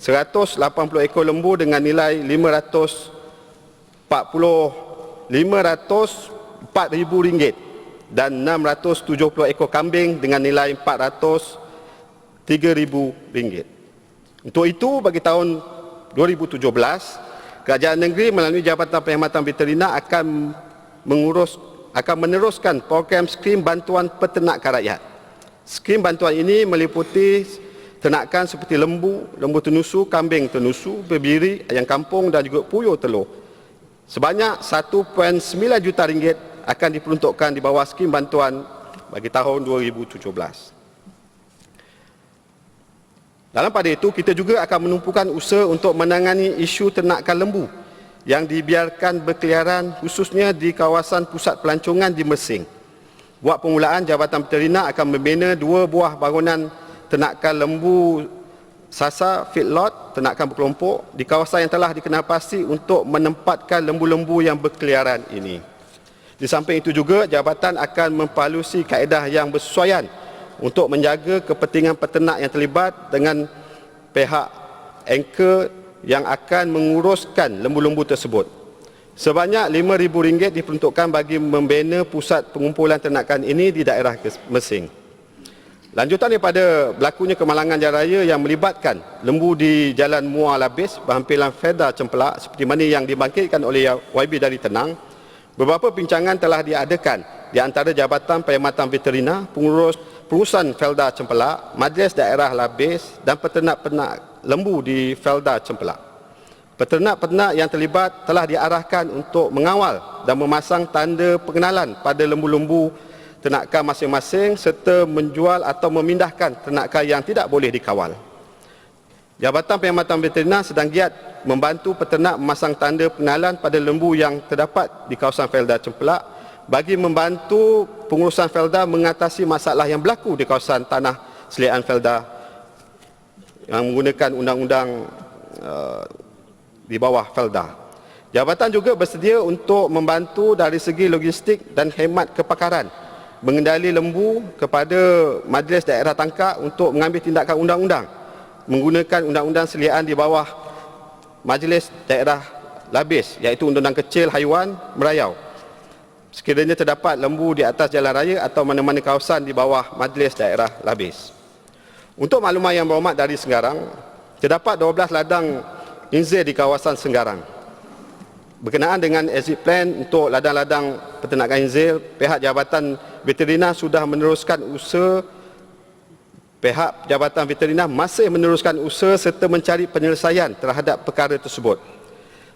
180 ekor lembu dengan nilai RM504,000 dan 670 ekor kambing dengan nilai RM403,000. Untuk itu, bagi tahun 2017, Kerajaan Negeri melalui Jabatan Perkhidmatan Veterina akan meneruskan program skrim bantuan peternakan rakyat. Skrim bantuan ini meliputi ternakan seperti lembu, lembu tenusu, kambing tenusu, bebiri, ayam kampung dan juga puyuh telur. Sebanyak 1.9 juta ringgit akan diperuntukkan di bawah skrim bantuan bagi tahun 2017. Dalam pada itu, kita juga akan menumpukan usaha untuk menangani isu ternakan lembu yang dibiarkan berkeliaran khususnya di kawasan pusat pelancongan di Mersing. Buat permulaan, Jabatan Veterina akan membina 2 buah bangunan ternakan lembu sasa feedlot ternakan berkelompok di kawasan yang telah dikenal pasti untuk menempatkan lembu-lembu yang berkeliaran ini. Di samping itu juga, Jabatan akan mempalusi kaedah yang bersesuaian untuk menjaga kepentingan peternak yang terlibat dengan pihak anchor yang akan menguruskan lembu-lembu tersebut. Sebanyak RM5,000 diperuntukkan bagi membina pusat pengumpulan ternakan ini di daerah Mersing. Lanjutan daripada berlakunya kemalangan jalan raya yang melibatkan lembu di Jalan Muar Labis berhampiran Feda Cempelak seperti mana yang dibangkitkan oleh YB dari Tenang, Beberapa bincangan telah diadakan di antara Jabatan Perkhidmatan Veterina, pengurusan Felda Cempelak, Majlis Daerah Labis dan peternak-peternak lembu di Felda Cempelak. Peternak-peternak yang terlibat telah diarahkan untuk mengawal dan memasang tanda pengenalan pada lembu-lembu ternakan masing-masing serta menjual atau memindahkan ternakan yang tidak boleh dikawal. Jabatan Perkhidmatan Veterina sedang giat membantu peternak memasang tanda pengenalan pada lembu yang terdapat di kawasan Felda Cempelak bagi membantu pengurusan Felda mengatasi masalah yang berlaku di kawasan tanah selian Felda yang menggunakan undang-undang di bawah Felda. Jabatan juga bersedia untuk membantu dari segi logistik dan khidmat kepakaran mengendali lembu kepada Majlis Daerah Tangkak untuk mengambil tindakan undang-undang menggunakan undang-undang selian di bawah Majlis Daerah Labis, iaitu Undang-Undang Kecil Haiwan Merayau. Sekiranya terdapat lembu di atas jalan raya atau mana-mana kawasan di bawah Majlis Daerah Labis. Untuk maklumat yang berhormat dari Senggarang, terdapat 12 ladang inzir di kawasan Senggarang. Berkenaan dengan exit plan untuk ladang-ladang peternakan inzir, pihak Jabatan Veterina sudah meneruskan usaha. Pihak Jabatan Veterina masih meneruskan usaha serta mencari penyelesaian terhadap perkara tersebut.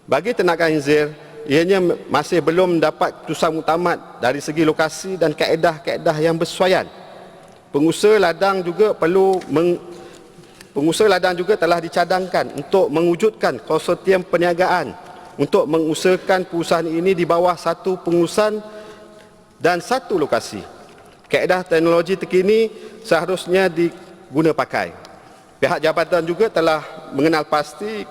Bagi ternakan inzir, ianya masih belum mendapat keputusan muktamad dari segi lokasi dan kaedah-kaedah yang bersesuaian. Pengusaha ladang juga telah dicadangkan untuk mewujudkan konsortium perniagaan untuk mengusahakan perusahaan ini di bawah satu pengurusan dan satu lokasi. Kaedah teknologi terkini seharusnya diguna pakai. Pihak jabatan juga telah mengenal pasti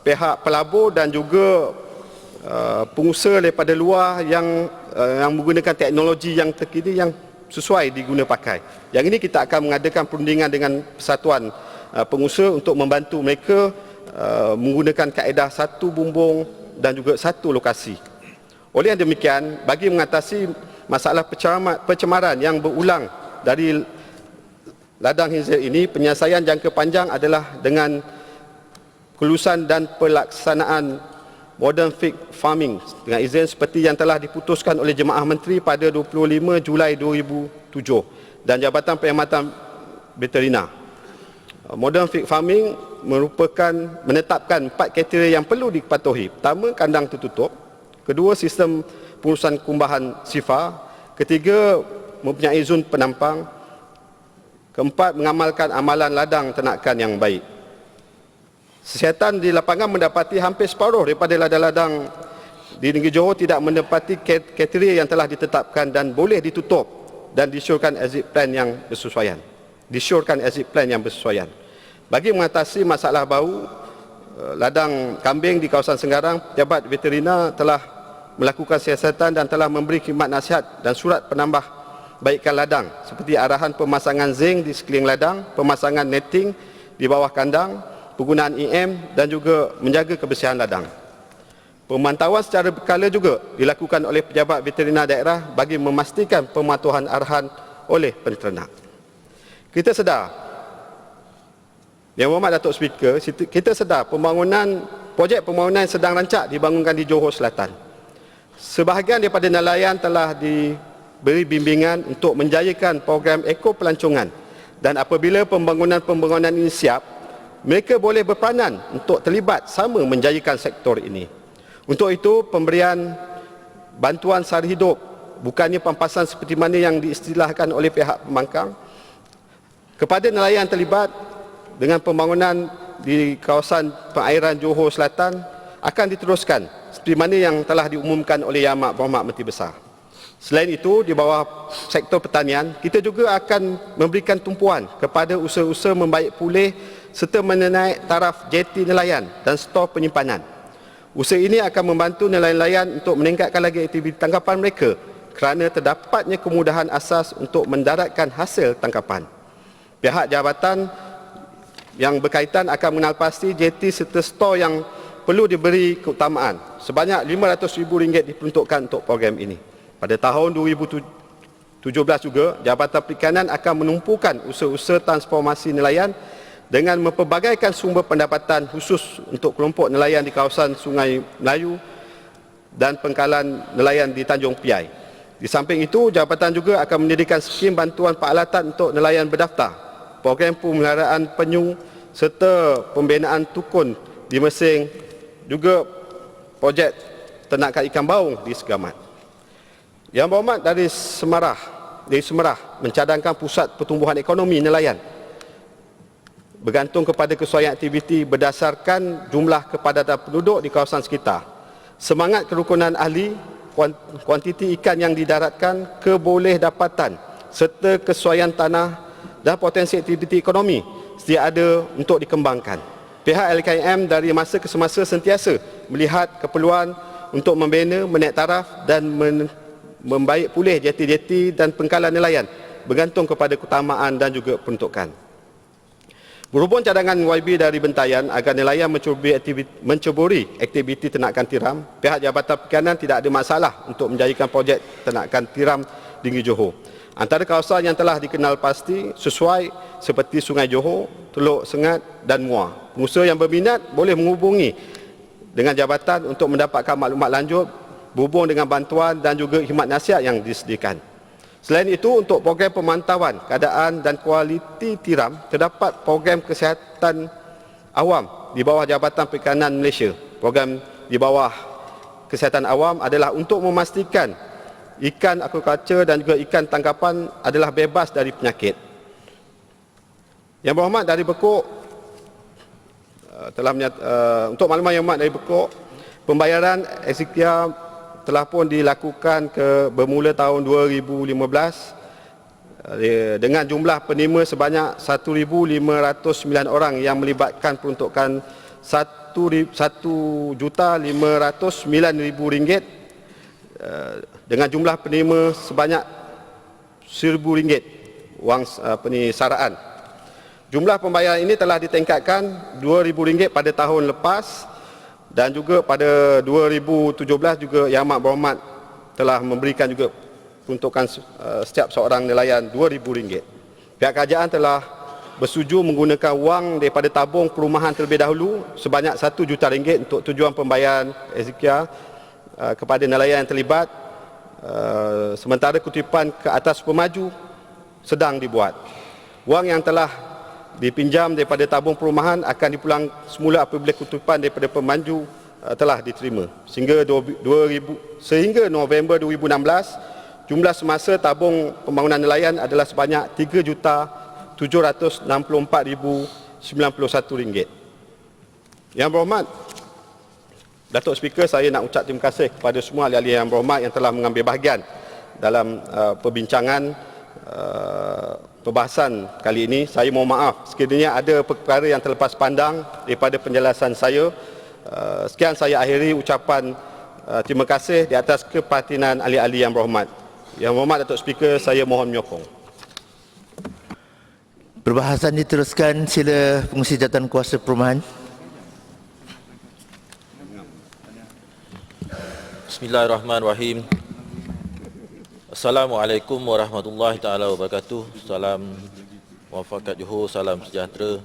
pihak pelabur dan juga pengusaha daripada luar yang menggunakan teknologi yang terkini yang sesuai diguna pakai. Yang ini kita akan mengadakan perundingan dengan persatuan pengusaha untuk membantu mereka menggunakan kaedah satu bumbung dan juga satu lokasi. Oleh yang demikian, bagi mengatasi masalah pencemaran yang berulang dari ladang inzir ini, penyelesaian jangka panjang adalah dengan kelulusan dan pelaksanaan modern fig farming dengan izin seperti yang telah diputuskan oleh Jemaah Menteri pada 25 Julai 2007 dan Jabatan Perkhidmatan Veterina. Modern fig farming menetapkan 4 kriteria yang perlu dipatuhi. Pertama, kandang tertutup. Kedua, sistem pengurusan kumbahan sifar. Ketiga, mempunyai zon penampang. Keempat, mengamalkan amalan ladang ternakan yang baik. Kesihatan di lapangan mendapati hampir separuh daripada ladang-ladang di negeri Johor tidak menepati kriteria yang telah ditetapkan dan boleh ditutup dan disyorkan exit plan yang bersesuaian. Bagi mengatasi masalah bau ladang kambing di kawasan Senggarang, Pejabat Veterina telah melakukan siasatan dan telah memberi khidmat nasihat dan surat penambah baikan ladang seperti arahan pemasangan zinc di sekeliling ladang, pemasangan netting di bawah kandang, penggunaan EM dan juga menjaga kebersihan ladang. Pemantauan secara berkala juga dilakukan oleh pejabat veterina daerah bagi memastikan pematuhan arahan oleh penternak. Kita sedar, Yang Berhormat Datuk Speaker, kita sedar projek pembangunan yang sedang rancak dibangunkan di Johor Selatan. Sebahagian daripada nelayan telah diberi bimbingan untuk menjayakan program eko pelancongan dan apabila pembangunan ini siap, mereka boleh berperanan untuk terlibat sama menjayakan sektor ini. Untuk itu, pemberian bantuan sara hidup, bukannya pampasan seperti mana yang diistilahkan oleh pihak pembangkang, kepada nelayan terlibat dengan pembangunan di kawasan perairan Johor Selatan akan diteruskan seperti mana yang telah diumumkan oleh Yang Amat Berhormat Menteri Besar. Selain itu, di bawah sektor pertanian, kita juga akan memberikan tumpuan kepada usaha-usaha membaik pulih serta menaik taraf jeti nelayan dan stor penyimpanan. Usaha ini akan membantu nelayan-nelayan untuk meningkatkan lagi aktiviti tangkapan mereka kerana terdapatnya kemudahan asas untuk mendaratkan hasil tangkapan. Pihak jabatan yang berkaitan akan mengenal pasti jeti serta stor yang perlu diberi keutamaan. Sebanyak RM500,000 diperuntukkan untuk program ini. Pada tahun 2017 juga, Jabatan Perikanan akan menumpukan usaha-usaha transformasi nelayan dengan mempelbagaikan sumber pendapatan khusus untuk kelompok nelayan di kawasan Sungai Melayu dan pengkalan nelayan di Tanjung Piai. Di samping itu, jabatan juga akan menyediakan skim bantuan peralatan untuk nelayan berdaftar, program pemeliharaan penyu serta pembinaan tukun di Mesing, juga projek ternakan ikan baung di Segamat. Yang berhormat dari Semerah mencadangkan pusat pertumbuhan ekonomi nelayan bergantung kepada kesesuaian aktiviti berdasarkan jumlah kepadatan penduduk di kawasan sekitar. Semangat kerukunan ahli, kuantiti ikan yang didaratkan, keboleh-dapatan serta kesesuaian tanah dan potensi aktiviti ekonomi sedia ada untuk dikembangkan. Pihak LKM dari masa ke semasa sentiasa melihat keperluan untuk membina, menaik taraf dan membaik pulih jeti-jeti dan pengkalan nelayan bergantung kepada keutamaan dan juga peruntukan. Berhubung cadangan YB dari Bentayan agar nelayan menceburi aktiviti ternakan tiram, pihak Jabatan Perikanan tidak ada masalah untuk menjadikan projek ternakan tiram di negeri Johor. Antara kawasan yang telah dikenal pasti sesuai seperti Sungai Johor, Teluk Sengat dan Muar. Pengusaha yang berminat boleh menghubungi dengan jabatan untuk mendapatkan maklumat lanjut berhubung dengan bantuan dan juga khidmat nasihat yang disediakan. Selain itu, untuk program pemantauan keadaan dan kualiti tiram, terdapat program kesihatan awam di bawah Jabatan Perikanan Malaysia. Program di bawah kesihatan awam adalah untuk memastikan ikan aquaculture dan juga ikan tangkapan adalah bebas dari penyakit. Yang berhormat dari Bekok untuk makluman yang berhormat dari Bekok, pembayaran Ezekia telah pun dilakukan bermula tahun 2015 dengan jumlah penerima sebanyak 1,509 orang yang melibatkan peruntukan RM1,509,000 dengan jumlah penerima sebanyak RM1,000 wang saraan. Jumlah pembayaran ini telah ditingkatkan RM2,000 pada tahun lepas dan juga pada 2017 juga Yang Amat Berhormat telah memberikan juga peruntukan setiap seorang nelayan RM2,000. Pihak kerajaan telah bersetuju menggunakan wang daripada tabung perumahan terlebih dahulu sebanyak RM1 juta untuk tujuan pembayaran Ezekia kepada nelayan yang terlibat, sementara kutipan ke atas pemaju sedang dibuat. Wang yang telah dipinjam daripada tabung perumahan akan dipulang semula apabila kutipan daripada pemanju telah diterima. Sehingga November 2016, jumlah semasa tabung pembangunan nelayan adalah sebanyak RM3,764,091. Yang berhormat Datuk Speaker, saya nak ucap terima kasih kepada semua ahli-ahli yang berhormat yang telah mengambil bahagian dalam perbincangan perbahasan kali ini. Saya mohon maaf sekiranya ada perkara yang terlepas pandang daripada penjelasan saya. Sekian saya akhiri ucapan terima kasih di atas keperhatian ahli-ahli yang berhormat. Yang berhormat Datuk Speaker, saya mohon menyokong. Perbahasan diteruskan, sila pengurusi jawatan kuasa perumahan. Bismillahirrahmanirrahim. Assalamualaikum warahmatullahi taala wabarakatuh. Salam muafakat Johor, salam sejahtera.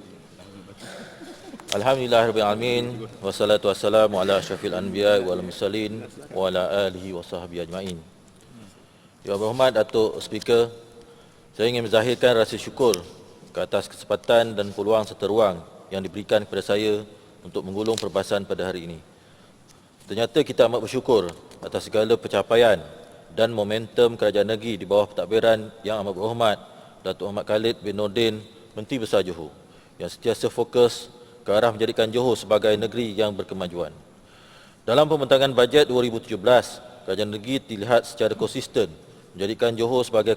Alhamdulillahirabbil alamin, wassalatu wassalamu ala asyrafil anbiya wal mursalin wa ala alihi wasahbihi ajmain. Yang berhormat Datuk Speaker, saya ingin menzahirkan rasa syukur ke atas kesempatan dan peluang serta ruang yang diberikan kepada saya untuk menggulung perbahasan pada hari ini. Ternyata kita amat bersyukur atas segala pencapaian dan momentum kerajaan negeri di bawah pentadbiran Yang Amat Berhormat Datuk Ahmad Khalid bin Nordin, Menteri Besar Johor, yang sentiasa fokus ke arah menjadikan Johor sebagai negeri yang berkemajuan. Dalam pembentangan bajet 2017, kerajaan negeri dilihat secara konsisten menjadikan Johor sebagai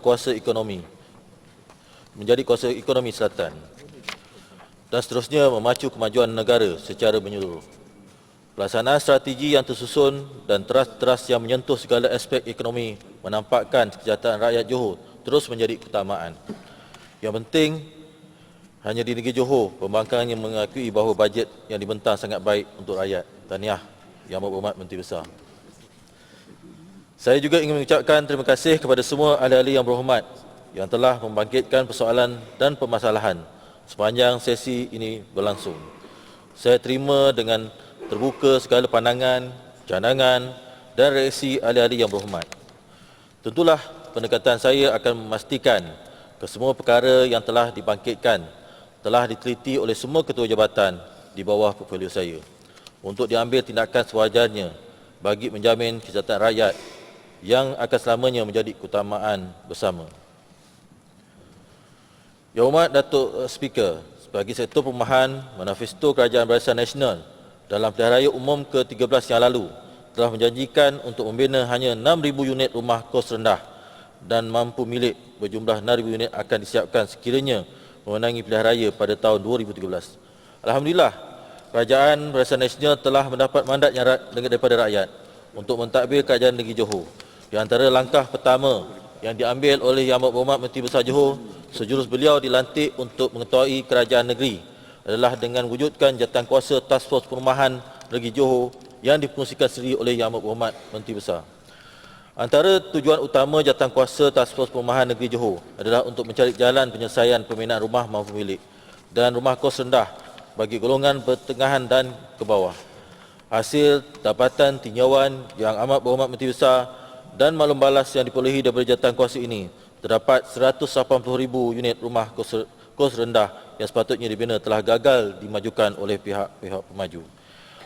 menjadi kuasa ekonomi selatan dan seterusnya memacu kemajuan negara secara menyeluruh. Pelaksanaan strategi yang tersusun dan teras yang menyentuh segala aspek ekonomi menampakkan kesejahteraan rakyat Johor terus menjadi keutamaan. Yang penting, hanya di negeri Johor, pembangkang yang mengakui bahawa bajet yang dibentang sangat baik untuk rakyat. Tahniah Yang Amat Berhormat Menteri Besar. Saya juga ingin mengucapkan terima kasih kepada semua ahli-ahli yang berhormat yang telah membangkitkan persoalan dan permasalahan sepanjang sesi ini berlangsung. Saya terima dengan terbuka segala pandangan, cadangan dan reaksi ahli-ahli yang berhormat. Tentulah pendekatan saya akan memastikan kesemua perkara yang telah dibangkitkan telah diteliti oleh semua ketua jabatan di bawah portfolio saya untuk diambil tindakan sewajarnya bagi menjamin kesejahteraan rakyat yang akan selamanya menjadi keutamaan bersama. Yang Hormat Datuk Speaker, sebagai Sektor Perumahan, Manifesto Kerajaan Barisan Nasional dalam Pilihan Raya Umum ke-13 yang lalu telah menjanjikan untuk membina hanya 6,000 unit rumah kos rendah dan mampu milik berjumlah 6,000 unit akan disiapkan sekiranya memenangi pilihan raya pada tahun 2013. Alhamdulillah, Kerajaan Barisan Nasional telah mendapat mandat yang daripada rakyat untuk mentadbir Kerajaan Negeri Johor. Di antara langkah pertama yang diambil oleh Yang Berhormat Menteri Besar Johor sejurus beliau dilantik untuk mengetuai Kerajaan Negeri adalah dengan wujudkan jawatankuasa Task Force Perumahan Negeri Johor yang difungsikan sendiri oleh Yang Berhormat Menteri Besar. Antara tujuan utama jawatankuasa Task Force Perumahan Negeri Johor adalah untuk mencari jalan penyelesaian pembinaan rumah mampu milik dan rumah kos rendah bagi golongan pertengahan dan ke bawah. Hasil dapatan tinjauan Yang Amat Berhormat Menteri Besar dan maklum balas yang diperolehi daripada jawatankuasa ini, terdapat 180,000 unit rumah kos rendah yang sepatutnya dibina telah gagal dimajukan oleh pihak-pihak pemaju.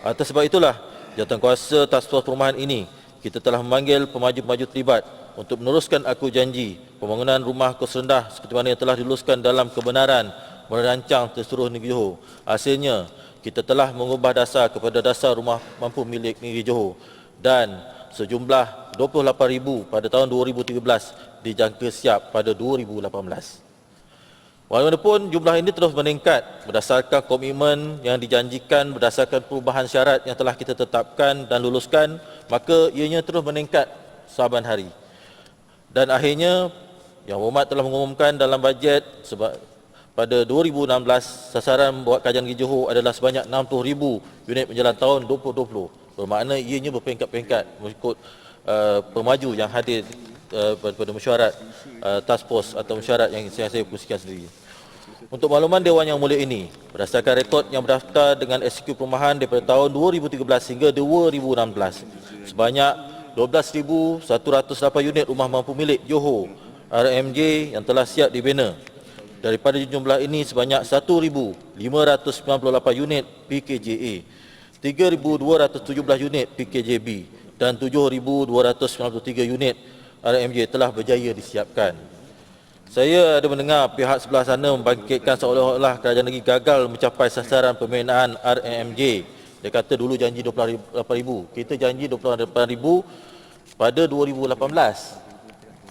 Atas sebab itulah, jawatankuasa Task Force Perumahan ini, kita telah memanggil pemaju-pemaju terlibat untuk meneruskan aku janji pembangunan rumah kos rendah seperti mana yang telah diluluskan dalam kebenaran merancang terseluruh negeri Johor. Hasilnya, kita telah mengubah dasar kepada dasar rumah mampu milik negeri Johor dan sejumlah 28,000 pada tahun 2013 dijangka siap pada 2018. Walaupun jumlah ini terus meningkat berdasarkan komitmen yang dijanjikan berdasarkan perubahan syarat yang telah kita tetapkan dan luluskan, maka ianya terus meningkat saban hari. Dan akhirnya, Yang Berhormat telah mengumumkan dalam bajet sebab pada 2016 sasaran buat Kerajaan Negeri Johor adalah sebanyak 60,000 unit menjelang tahun 2020. Bermakna ianya berperingkat-peringkat mengikut pemaju yang hadir pada mesyuarat task force atau mesyuarat yang saya kongsikan sendiri. Untuk makluman Dewan Yang Mulia ini, berdasarkan rekod yang berdaftar dengan SQ Perumahan daripada tahun 2013 hingga 2016, sebanyak 12,108 unit rumah mampu milik Johor RMJ yang telah siap dibina. Daripada jumlah ini, sebanyak 1,598 unit PKJA, 3,217 unit PKJB dan 7,293 unit RMJ telah berjaya disiapkan. Saya ada mendengar pihak sebelah sana membangkitkan seolah-olah kerajaan negeri gagal mencapai sasaran pembinaan RMJ. Dia kata dulu janji 28,000. Kita janji 28,000 pada 2018.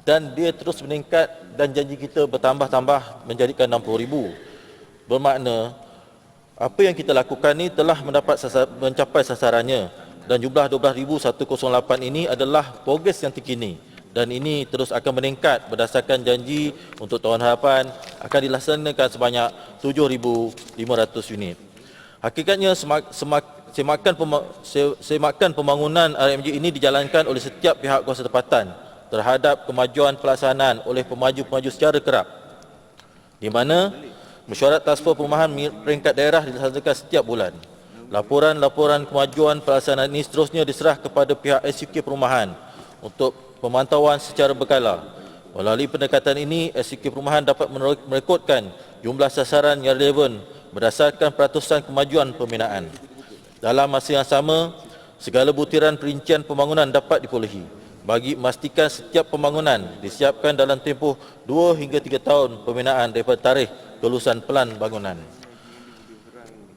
Dan dia terus meningkat dan janji kita bertambah-tambah menjadikan 60,000. Bermakna apa yang kita lakukan ni telah mencapai sasarannya dan jumlah 12,108 ini adalah progres yang terkini. Dan ini terus akan meningkat berdasarkan janji untuk tahun hadapan akan dilaksanakan sebanyak 7,500 unit. Hakikatnya semakan pembangunan RMJ ini dijalankan oleh setiap pihak kuasa tempatan terhadap kemajuan pelaksanaan oleh pemaju-pemaju secara kerap, di mana mesyuarat Task Force Perumahan peringkat daerah dilaksanakan setiap bulan. Laporan-laporan kemajuan pelaksanaan ini seterusnya diserah kepada pihak SUK Perumahan untuk pemantauan secara berkala. Melalui pendekatan ini, SUK Perumahan dapat merekodkan jumlah sasaran yang relevan berdasarkan peratusan kemajuan pembinaan. Dalam masa yang sama, segala butiran perincian pembangunan dapat diperolehi bagi memastikan setiap pembangunan disiapkan dalam tempoh 2 hingga 3 tahun pembinaan daripada tarikh kelulusan pelan bangunan.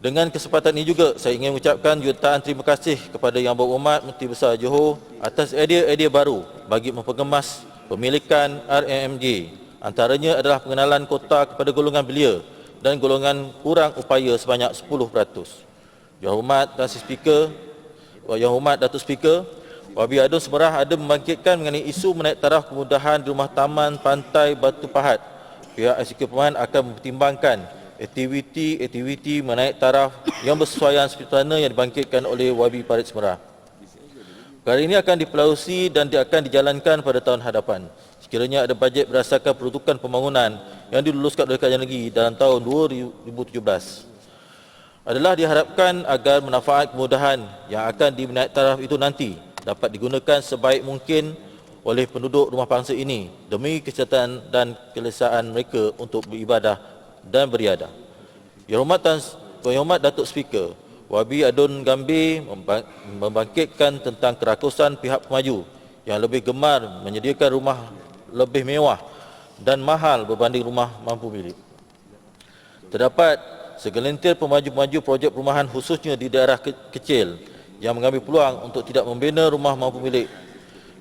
Dengan kesempatan ini juga, saya ingin mengucapkan jutaan terima kasih kepada Yang Berhormat Menteri Besar Johor atas idea-idea baru bagi mempergemas pemilikan RMJ. Antaranya adalah pengenalan kota kepada golongan belia dan golongan kurang upaya sebanyak 10%. Yang Hormat Datuk Speaker, Wabi Adun Semerah ada membangkitkan mengenai isu menaik taraf kemudahan di rumah taman pantai Batu Pahat. Pihak SUK Perumahan akan mempertimbangkan aktiviti menaik taraf yang bersesuaian seperti mana yang dibangkitkan oleh Wabi Parit Semerah. Perkara ini akan dipelalusi dan akan dijalankan pada tahun hadapan. Sekiranya ada bajet berdasarkan peruntukan pembangunan yang diluluskan oleh Kerajaan Negeri dalam tahun 2017. Adalah diharapkan agar manfaat kemudahan yang akan dinaik taraf itu nanti dapat digunakan sebaik mungkin oleh penduduk rumah bangsa ini demi kesihatan dan kelesaan mereka untuk beribadah dan beriadah. Yang Hormat Datuk Speaker, Wabi Adun Gambir membangkitkan tentang kerakusan pihak pemaju yang lebih gemar menyediakan rumah lebih mewah dan mahal berbanding rumah mampu milik. Terdapat segelintir pemaju-pemaju projek perumahan khususnya di daerah kecil yang mengambil peluang untuk tidak membina rumah mampu milik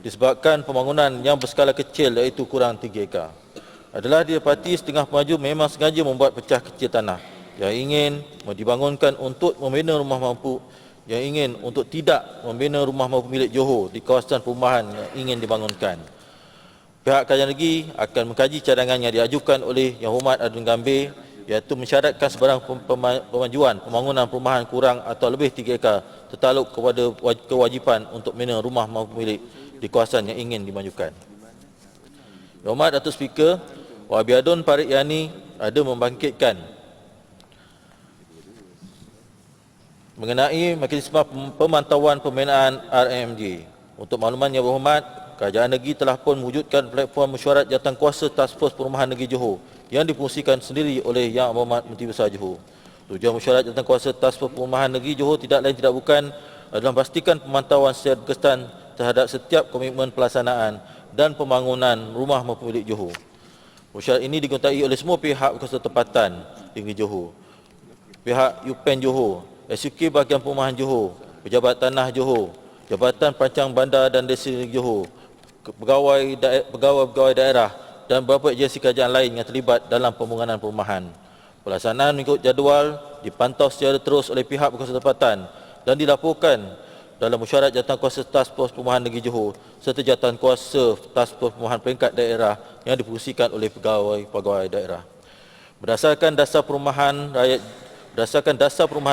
disebabkan pembangunan yang berskala kecil iaitu kurang 3 ekar. Adalah didapati setengah pemaju memang sengaja membuat pecah kecil tanah yang ingin dibangunkan untuk membina rumah mampu untuk tidak membina rumah mampu milik Johor di kawasan perumahan yang ingin dibangunkan. Pihak Kerajaan Negeri akan mengkaji cadangan yang diajukan oleh Yang Hormat Adun Gambir iaitu mensyaratkan sebarang pemajuan pembangunan perumahan kurang atau lebih 3 ekar tertaluk kepada kewajipan untuk membina rumah mampu milik di kawasan yang ingin dimajukan. Yang Hormat Datuk Speaker, Wabi Adun Parit Yani ada membangkitkan mengenai mekanisme pemantauan pembinaan RMJ. Untuk makluman Yang Berhormat, Kerajaan Negeri telah pun mewujudkan platform mesyuarat jawatankuasa Task Force Perumahan Negeri Johor yang difungsikan sendiri oleh Yang Berhormat Menteri Besar Johor. Tujuan mesyuarat jawatankuasa Task Force Perumahan Negeri Johor tidak lain tidak bukan adalah memastikan pemantauan secara berkesan terhadap setiap komitmen pelaksanaan dan pembangunan rumah mampu milik Johor. Mesyuarat ini dikuasai oleh semua pihak berkuasa tempatan di Negeri Johor. Pihak UPEN Johor, SUK Bahagian Perumahan Johor, Pejabat Tanah Johor, Jabatan Perancang Bandar dan Desa Negeri Johor, pegawai daerah dan beberapa agensi kerajaan lain yang terlibat dalam pembangunan perumahan. Pelaksanaan mengikut jadual dipantau secara terus oleh pihak berkuasa tempatan dan dilaporkan dalam mesyuarat jawatankuasa Task Force Perumahan Negeri Johor serta jawatankuasa Task Force Perumahan Peringkat Daerah yang difungsikan oleh pegawai daerah. Berdasarkan dasar perumahan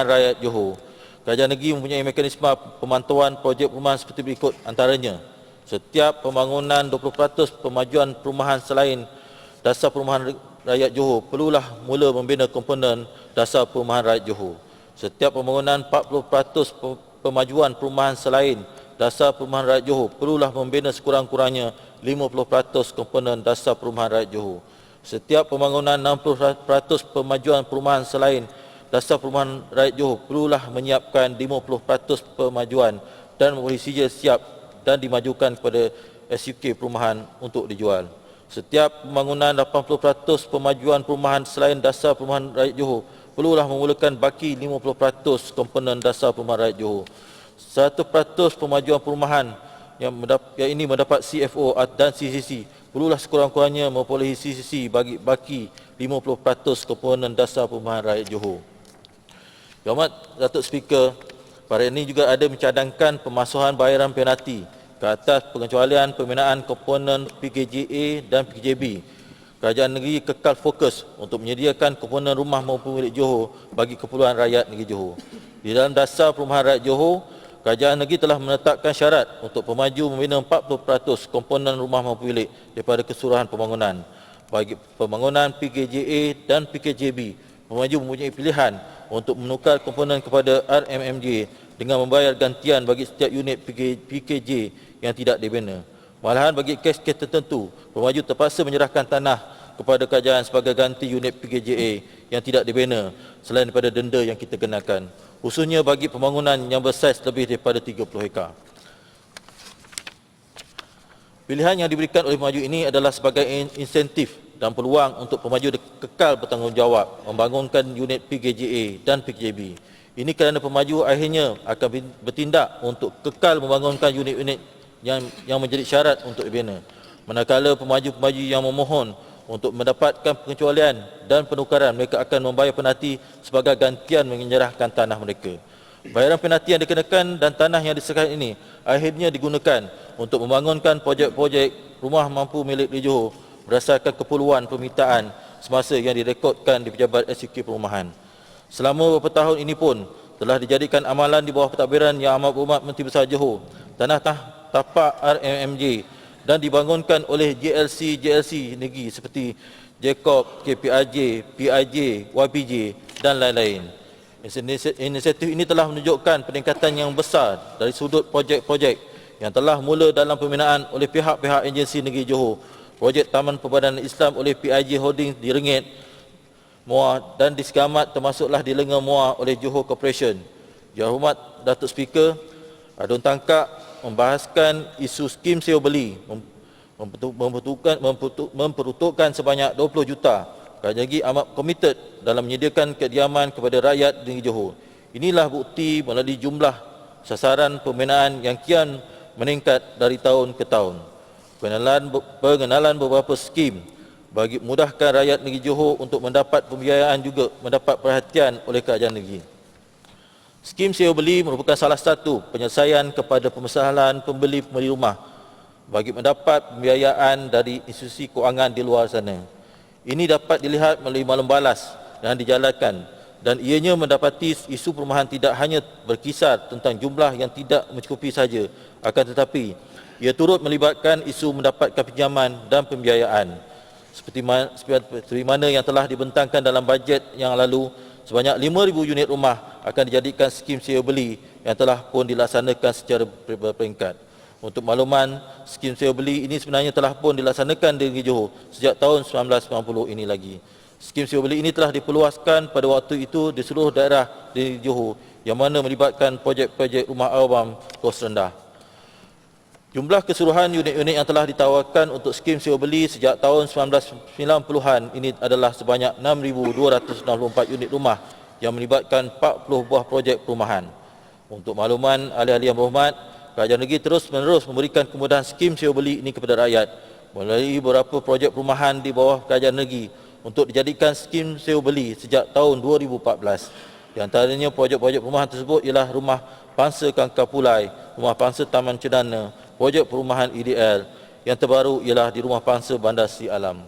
rakyat Johor, Kerajaan Negeri mempunyai mekanisme pemantauan projek perumahan seperti berikut antaranya: setiap pembangunan 20% pemajuan perumahan selain dasar perumahan rakyat Johor perlulah mula membina komponen dasar perumahan rakyat Johor. Setiap pembangunan 40% pemajuan perumahan selain dasar perumahan rakyat Johor perlulah membina sekurang-kurangnya 50% komponen dasar perumahan rakyat Johor. Setiap pembangunan 60% pemajuan perumahan selain dasar perumahan rakyat Johor perlulah menyiapkan 50% pemajuan dan memberi sijil siap dan dimajukan kepada SUK perumahan untuk dijual. Setiap pembangunan 80% pemajuan perumahan selain dasar perumahan rakyat Johor perlulah memulakan baki 50% komponen dasar perumahan rakyat Johor. 100% pemajuan perumahan yang ini mendapat CFO dan CCC perlulah sekurang-kurangnya memperolehi CCC bagi baki 50% komponen dasar perumahan rakyat Johor. Yang Hormat Datuk Speaker, pada ini juga ada mencadangkan pemasuhan bayaran penalti ke atas pengecualian pembinaan komponen PKJA dan PKJB. Kerajaan Negeri kekal fokus untuk menyediakan komponen rumah maupun milik Johor bagi keperluan rakyat negeri Johor. Di dalam dasar perumahan rakyat Johor, Kerajaan Negeri telah menetapkan syarat untuk pemaju membina 40% komponen rumah maupun milik daripada keseluruhan pembangunan. Bagi pembangunan PKJA dan PKJB, pemaju mempunyai pilihan untuk menukar komponen kepada RMMJ dengan membayar gantian bagi setiap unit PKJ yang tidak dibina. Malahan bagi kes-kes tertentu, pemaju terpaksa menyerahkan tanah kepada kerajaan sebagai ganti unit PKJA yang tidak dibina selain daripada denda yang kita kenakan, khususnya bagi pembangunan yang bersaiz lebih daripada 30 hektar. Pilihan yang diberikan oleh pemaju ini adalah sebagai insentif dan peluang untuk pemaju kekal bertanggungjawab membangunkan unit PKJA dan PKJB. Ini kerana pemaju akhirnya akan bertindak untuk kekal membangunkan unit-unit yang menjadi syarat untuk dibina. Manakala pemaju-pemaju yang memohon untuk mendapatkan pengecualian dan penukaran, mereka akan membayar penalti sebagai gantian menyerahkan tanah mereka. Bayaran penalti yang dikenakan dan tanah yang diserahkan ini akhirnya digunakan untuk membangunkan projek-projek rumah mampu milik di Johor berdasarkan keperluan permintaan semasa yang direkodkan di Pejabat SUK Perumahan. Selama beberapa tahun ini pun telah dijadikan amalan di bawah pentadbiran Yang Amat Berhormat Menteri Besar Johor, tanah tapak RMMJ dan dibangunkan oleh JLC negeri seperti Jacob, KPRJ, PIJ, YPJ dan lain-lain. Inisiatif ini telah menunjukkan peningkatan yang besar dari sudut projek-projek yang telah mula dalam pembinaan oleh pihak-pihak agensi negeri Johor. Projek Taman Perbadanan Islam oleh PIJ Holdings di Rengit, Muar dan di Segamat termasuklah di Lenga Muar oleh Johor Corporation. Yang Hormat Datuk Speaker, Adun Tangkak membahaskan isu skim sewa beli memperuntukkan sebanyak 20 juta. Kerajaan negeri amat komited dalam menyediakan kediaman kepada rakyat di Johor. Inilah bukti melalui jumlah sasaran pembinaan yang kian meningkat dari tahun ke tahun. Pengenalan beberapa skim bagi memudahkan rakyat negeri Johor untuk mendapat pembiayaan juga mendapat perhatian oleh kerajaan negeri. Skim sewa beli merupakan salah satu penyelesaian kepada permasalahan pembeli rumah bagi mendapat pembiayaan dari institusi kewangan di luar sana. Ini dapat dilihat melalui malam balas yang dijalankan dan ianya mendapati isu perumahan tidak hanya berkisar tentang jumlah yang tidak mencukupi saja, akan tetapi ia turut melibatkan isu mendapatkan pinjaman dan pembiayaan. Seperti mana yang telah dibentangkan dalam bajet yang lalu, sebanyak 5,000 unit rumah akan dijadikan skim sewa beli yang telah pun dilaksanakan secara berperingkat. Untuk makluman, skim sewa beli ini sebenarnya telah pun dilaksanakan di negeri Johor sejak tahun 1990 ini lagi. Skim sewa beli ini telah diperluaskan pada waktu itu di seluruh daerah di negeri Johor yang mana melibatkan projek-projek rumah awam kos rendah. Jumlah keseluruhan unit-unit yang telah ditawarkan untuk skim sewa beli sejak tahun 1990-an ini adalah sebanyak 6,264 unit rumah yang melibatkan 40 buah projek perumahan. Untuk makluman ahli-ahli yang berhormat, kerajaan negeri terus-menerus memberikan kemudahan skim sewa beli ini kepada rakyat melalui beberapa projek perumahan di bawah kerajaan negeri untuk dijadikan skim sewa beli sejak tahun 2014. Di antaranya projek-projek perumahan tersebut ialah Rumah Pangsa Kangkar Pulai, Rumah Pangsa Taman Cedana, projek perumahan IDL. Yang terbaru ialah di Rumah Pangsa Bandar Sri Alam.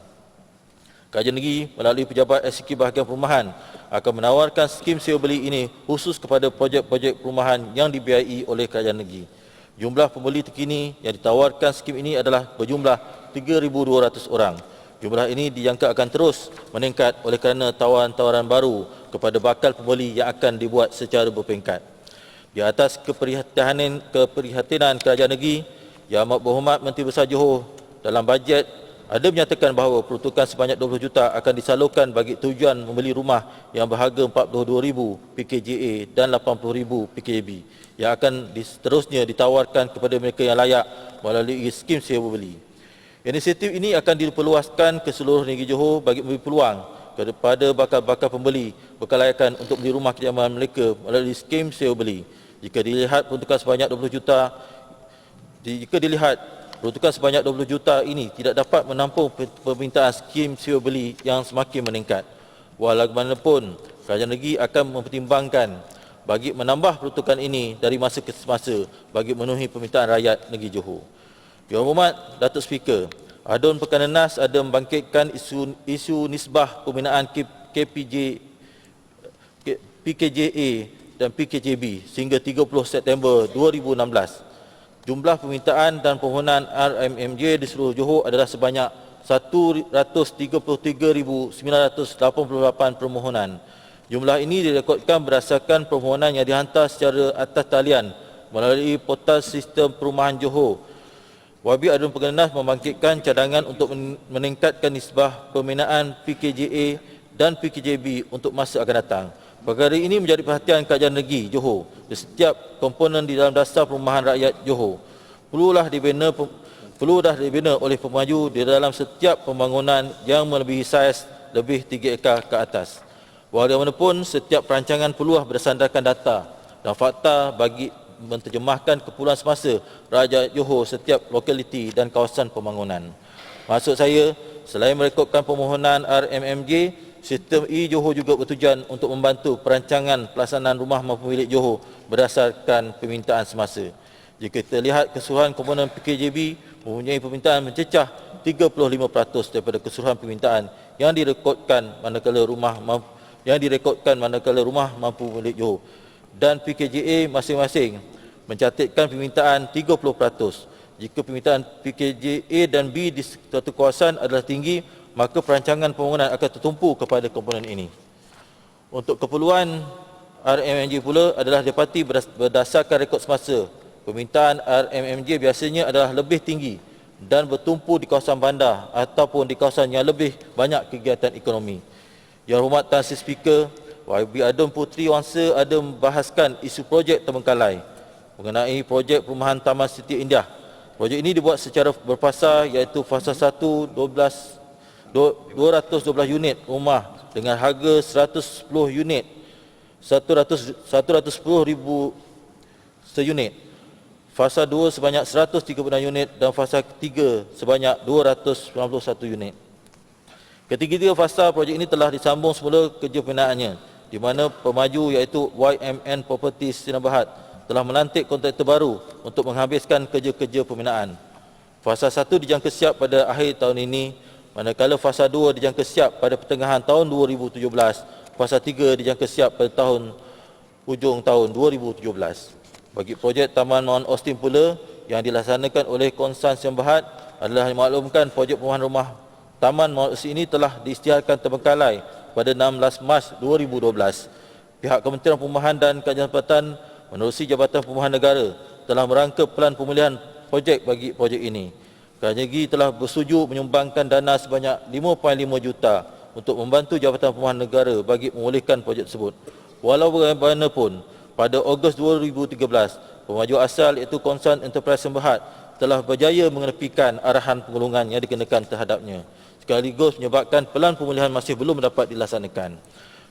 Kerajaan negeri melalui Pejabat Eksekutif Bahagian Perumahan akan menawarkan skim sewa beli ini khusus kepada projek-projek perumahan yang dibiayai oleh kerajaan negeri. Jumlah pembeli terkini yang ditawarkan skim ini adalah berjumlah 3,200 orang. Jumlah ini dijangka akan terus meningkat oleh kerana tawaran-tawaran baru kepada bakal pembeli yang akan dibuat secara berperingkat. Di atas keprihatinan kerajaan negeri, Yang Amat Berhormat Menteri Besar Johor dalam bajet ada menyatakan bahawa peruntukan sebanyak 20 juta akan disalurkan bagi tujuan membeli rumah yang berharga 42,000 PKJA dan 80,000 PKJB yang akan seterusnya ditawarkan kepada mereka yang layak melalui skim sewa beli. Inisiatif ini akan diperluaskan ke seluruh negeri Johor bagi memberi peluang kepada bakal-bakal pembeli berkelayakan untuk beli rumah kediaman mereka melalui skim sewa beli. Jika dilihat peruntukan sebanyak 20 juta ini tidak dapat menampung permintaan skim sewa beli yang semakin meningkat. Walaupun kerajaan negeri akan mempertimbangkan bagi menambah peruntukan ini dari masa ke masa bagi memenuhi permintaan rakyat negeri Johor. Yang Hormat Datuk Speaker, Adun Pekanan Nas ada membangkitkan isu nisbah pembinaan PKJA dan PKJB sehingga 30 September 2016. Jumlah permintaan dan permohonan RMMJ di seluruh Johor adalah sebanyak 133,988 permohonan. Jumlah ini direkodkan berdasarkan permohonan yang dihantar secara atas talian melalui portal sistem perumahan Johor. YB Adun Pekanan Nas membangkitkan cadangan untuk meningkatkan nisbah pembinaan PKJA dan PKJB untuk masa akan datang. Perkara ini menjadi perhatian kerajaan negeri Johor di setiap komponen di dalam dasar perumahan rakyat Johor. Perlulah dibina oleh pemaju di dalam setiap pembangunan yang melebihi saiz lebih 3 ekar ke atas. Bagaimanapun, setiap perancangan perlu bersandarkan data dan fakta bagi menterjemahkan keperluan semasa rakyat Johor setiap lokaliti dan kawasan pembangunan. Maksud saya, selain merekodkan permohonan RMMJ, sistem e-Johor juga bertujuan untuk membantu perancangan pelaksanaan rumah mampu milik Johor berdasarkan permintaan semasa. Jika kita lihat keseluruhan komponen PKJB mempunyai permintaan mencecah 35% daripada keseluruhan permintaan yang direkodkan manakala rumah mampu milik Johor. Dan PKJA masing-masing mencatatkan permintaan 30%. Jika permintaan PKJA dan B di suatu kawasan adalah tinggi, maka perancangan pembangunan akan tertumpu kepada komponen ini. Untuk keperluan RMNJ pula adalah didapati berdasarkan rekod semasa Permintaan RMMJ biasanya adalah lebih tinggi dan bertumpu di kawasan bandar ataupun di kawasan yang lebih banyak kegiatan ekonomi. Yang Hormat Tan Sri Speaker, YB Adun Puteri Wangsa ada membahaskan isu projek Terbengkalai mengenai projek perumahan Taman Siti Indah. Projek ini dibuat secara berfasa iaitu fasa 1 212 unit rumah dengan harga 110 unit 110,000 seunit. Fasa 2 sebanyak 136 unit dan fasa 3 sebanyak 291 unit. Ketiga-tiga fasa projek ini telah disambung semula kerja pembinaannya, di mana pemaju iaitu YMN Properties Sdn Bhd telah melantik kontraktor baru untuk menghabiskan kerja-kerja pembinaan. Fasa 1 dijangka siap pada akhir tahun ini, manakala fasa 2 dijangka siap pada pertengahan tahun 2017, fasa 3 dijangka siap pada hujung tahun 2017. Bagi projek Taman Mount Austin pula yang dilaksanakan oleh Konsan Sdn Bhd adalah dimaklumkan projek perumahan rumah Taman Mount Austin ini telah diisytiharkan terbengkalai pada 16 Mac 2012. Pihak Kementerian Perumahan dan Kajian Tempatan menerusi Jabatan Perumahan Negara telah merangka pelan pemulihan projek bagi projek ini. KNG telah bersetuju menyumbangkan dana sebanyak 5.5 juta untuk membantu Jabatan Perumahan Negara bagi memulihkan projek tersebut. Walau bagaimanapun, pada Ogos 2013, pemaju asal iaitu Konsan Enterprise Sdn Bhd telah berjaya mengenepikan arahan penggulungan yang dikenakan terhadapnya, sekaligus menyebabkan pelan pemulihan masih belum dapat dilaksanakan.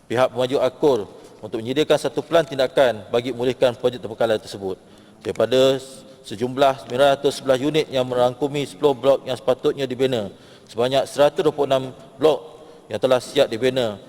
Pihak pemaju akur untuk menyediakan satu pelan tindakan bagi memulihkan projek terbengkalai tersebut. Daripada sejumlah 911 unit yang merangkumi 10 blok yang sepatutnya dibina, sebanyak 126 blok yang telah siap dibina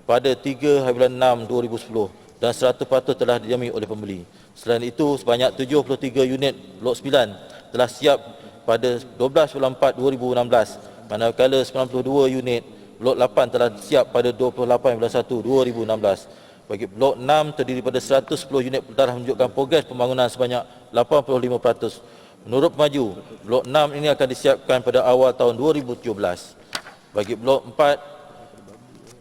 pada 3/6/2010 dan 100% telah dijamin oleh pembeli. Selain itu, sebanyak 73 unit blok 9 telah siap pada 12/4/2016, manakala 92 unit blok 8 telah siap pada 28/1/2016. Bagi blok 6 terdiri pada 110 unit telah menunjukkan progres pembangunan sebanyak 85%. Menurut pemaju, blok 6 ini akan disiapkan pada awal tahun 2017. Bagi blok 4,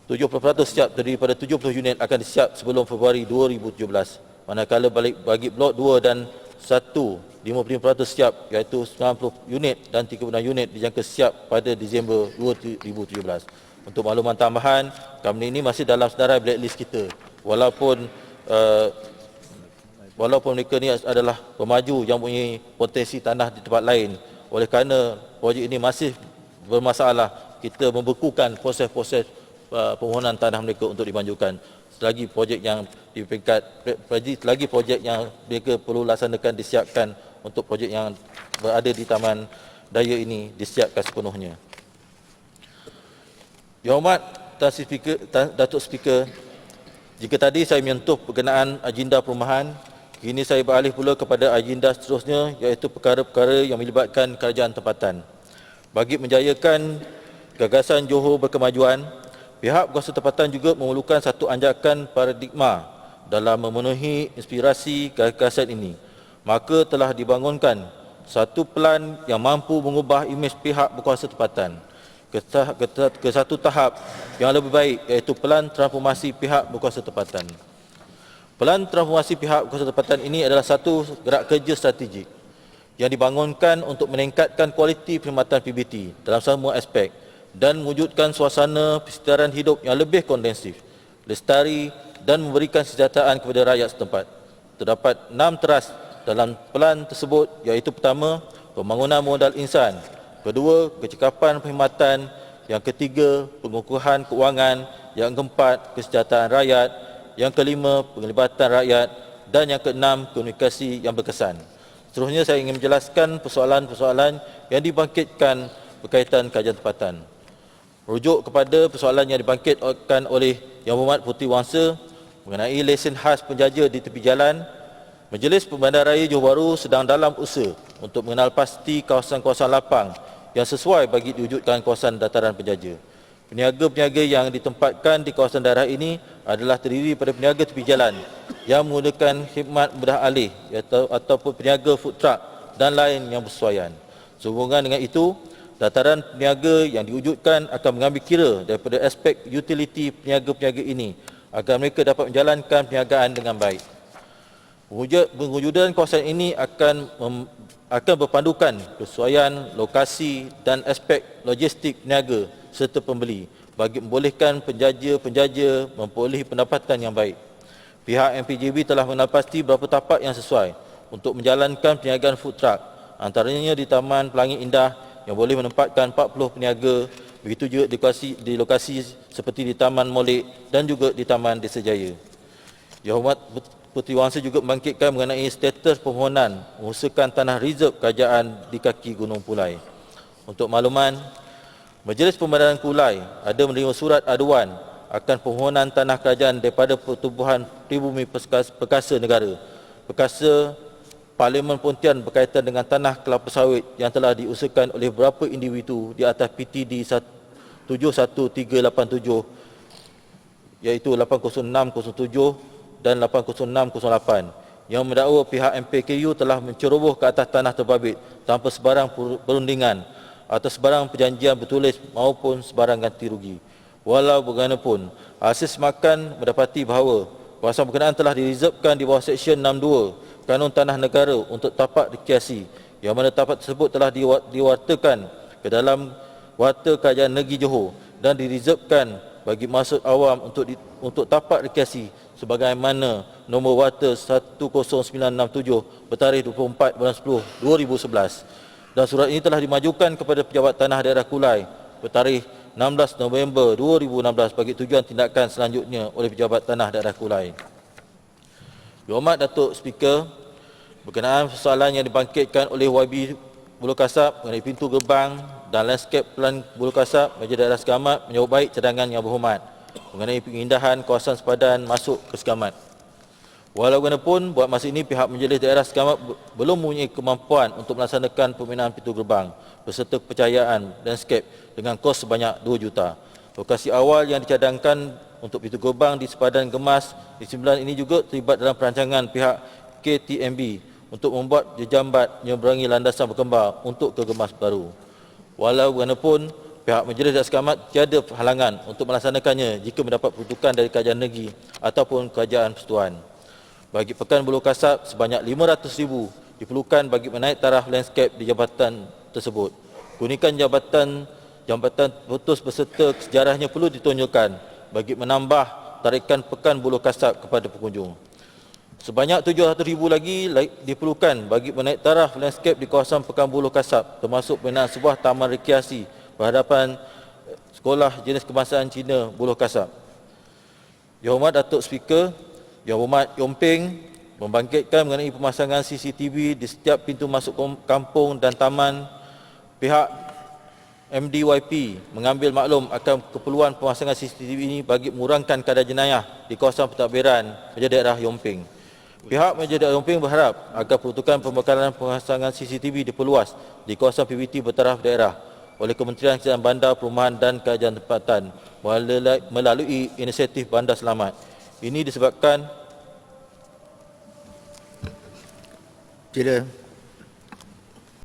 70% siap terdiri pada 70 unit akan disiap sebelum Februari 2017. Manakala bagi blok 2 dan 1, 55% siap iaitu 90 unit dan 36 unit dijangka siap pada Disember 2017. Untuk makluman tambahan, company ini masih dalam senarai blacklist kita. Walaupun mereka ni adalah pemaju yang mempunyai potensi tanah di tempat lain. Oleh kerana projek ini masih bermasalah, kita membekukan proses-proses permohonan tanah mereka untuk dimanjurkan. Selagi projek yang di peringkat, selagi projek yang mereka perlu laksanakan disiapkan untuk projek yang berada di Taman Daya ini disiapkan sepenuhnya. Yang Hormat Datuk Speaker, jika tadi saya menyentuh berkenaan agenda perumahan, kini saya beralih pula kepada agenda seterusnya iaitu perkara-perkara yang melibatkan kerajaan tempatan. Bagi menjayakan gagasan Johor berkemajuan, pihak berkuasa tempatan juga memerlukan satu anjakan paradigma dalam memenuhi inspirasi gagasan ini. Maka telah dibangunkan satu pelan yang mampu mengubah imej pihak berkuasa tempatan ke satu tahap yang lebih baik, iaitu pelan transformasi pihak berkuasa tempatan. Pelan transformasi pihak berkuasa tempatan ini adalah satu gerak kerja strategik yang dibangunkan untuk meningkatkan kualiti perkhidmatan PBT dalam semua aspek dan mewujudkan suasana persekitaran hidup yang lebih kondensif, lestari dan memberikan kesejahteraan kepada rakyat setempat. Terdapat 6 teras dalam pelan tersebut, iaitu pertama, pembangunan modal insan, kedua, kecekapan perkhidmatan, yang ketiga, pengukuhan keuangan, yang keempat, kesejahteraan rakyat, yang kelima, penglibatan rakyat, dan yang keenam, komunikasi yang berkesan. Seterusnya saya ingin menjelaskan persoalan-persoalan yang dibangkitkan berkaitan kajian tempatan. Merujuk kepada persoalan yang dibangkitkan oleh Yang Berhormat Puteri Wangsa mengenai lesen khas penjaja di tepi jalan, Majlis Bandaraya Johor Bahru sedang dalam usaha untuk mengenal pasti kawasan-kawasan lapang yang sesuai bagi diwujudkan kawasan dataran penjaja. Peniaga-peniaga yang ditempatkan di kawasan daerah ini adalah terdiri pada peniaga tepi jalan yang menggunakan khidmat mudah alih ataupun peniaga food truck dan lain yang bersesuaian. Sehubungan dengan itu, dataran peniaga yang diwujudkan akan mengambil kira daripada aspek utiliti peniaga-peniaga ini agar mereka dapat menjalankan perniagaan dengan baik. Pengujudan kawasan ini akan berpandukan kesesuaian lokasi dan aspek logistik peniaga serta pembeli bagi membolehkan penjaja memperolehi pendapatan yang baik. Pihak MPJB telah menapasti beberapa tapak yang sesuai untuk menjalankan perniagaan food truck, antaranya di Taman Pelangi Indah yang boleh menempatkan 40 peniaga, begitu juga di lokasi seperti di Taman Molek dan juga di Taman Desa Jaya. Yang Hormat Puteri Wangsa juga membangkitkan mengenai status permohonan mengusahakan tanah reserve kerajaan di kaki Gunung Pulai. Untuk makluman, Majlis Pembenaran Kulai ada menerima surat aduan akan permohonan tanah kerajaan daripada Pertubuhan Pribumi Perkasa Negara, Perkasa Parlimen Pontian berkaitan dengan tanah kelapa sawit yang telah diusahakan oleh beberapa individu di atas PTD 71387 iaitu 80607 dan 80608 yang mendakwa pihak MPKU telah menceroboh ke atas tanah terbabit tanpa sebarang perundingan atau sebarang perjanjian bertulis maupun sebarang ganti rugi. Walau bagaimanapun, hasil semakan mendapati bahawa kawasan berkenaan telah direservkan di bawah Seksyen 62 Kanun Tanah Negara untuk tapak rekreasi, yang mana tapak tersebut telah diwartakan ke dalam Warta Kerajaan Negeri Johor dan direservkan bagi maksud awam untuk tapak rekreasi sebagaimana nombor Warta 10967 bertarikh 24 bulan 10 2011. Dan surat ini telah dimajukan kepada Pejabat Tanah Daerah Kulai bertarikh 16 November 2016 bagi tujuan tindakan selanjutnya oleh Pejabat Tanah Daerah Kulai. Yang Hormat Datuk Speaker, berkenaan persoalan yang dibangkitkan oleh YB Bulu Kasab mengenai pintu gerbang dan landscape plan Bulu Kasab, Majlis Daerah Segamat menyambut baik cadangan Yang Berhormat mengenai pengindahan kawasan sepadan masuk ke Segamat. Walau bagaimanapun, buat masa ini pihak Majlis Daerah Segamat belum mempunyai kemampuan untuk melaksanakan pembinaan pintu gerbang beserta kepercayaan landscape dengan kos sebanyak 2 juta. Lokasi awal yang dicadangkan untuk pintu gerbang di sepadan Gemas di Sembilan ini juga terlibat dalam perancangan pihak KTMB untuk membuat jejambat menyeberangi landasan berkembar untuk ke Gemas baru. Walau bagaimanapun, pihak Majlis Daerah Segamat tiada halangan untuk melaksanakannya jika mendapat peruntukan dari kerajaan negeri ataupun kerajaan persekutuan. Bagi Pekan Bulu Kasab, sebanyak 500,000 diperlukan bagi menaik taraf landscape di jabatan tersebut. Keunikan jambatan putus beserta sejarahnya perlu ditonjolkan bagi menambah tarikan Pekan Bulu Kasab kepada pengunjung. Sebanyak 700,000 lagi diperlukan bagi menaik taraf landscape di kawasan Pekan Bulu Kasab, termasuk pembinaan sebuah taman rekreasi berhadapan Sekolah Jenis Kebangsaan Cina Bulu Kasab. Yang Hormat Datuk Speaker, Yang Hormat Yong Peng membangkitkan mengenai pemasangan CCTV di setiap pintu masuk kampung dan taman. Pihak MDYP mengambil maklum akan keperluan pemasangan CCTV ini bagi mengurangkan kadar jenayah di kawasan pentadbiran Majlis Daerah Yong Peng. Pihak Majlis Daerah Yong Peng berharap agar peruntukan pembekalan pemasangan CCTV diperluas di kawasan PBT bertaraf daerah oleh Kementerian Kesihatan Bandar, Perumahan dan Kerajaan Tempatan melalui inisiatif Bandar Selamat. Ini disebabkan Sila.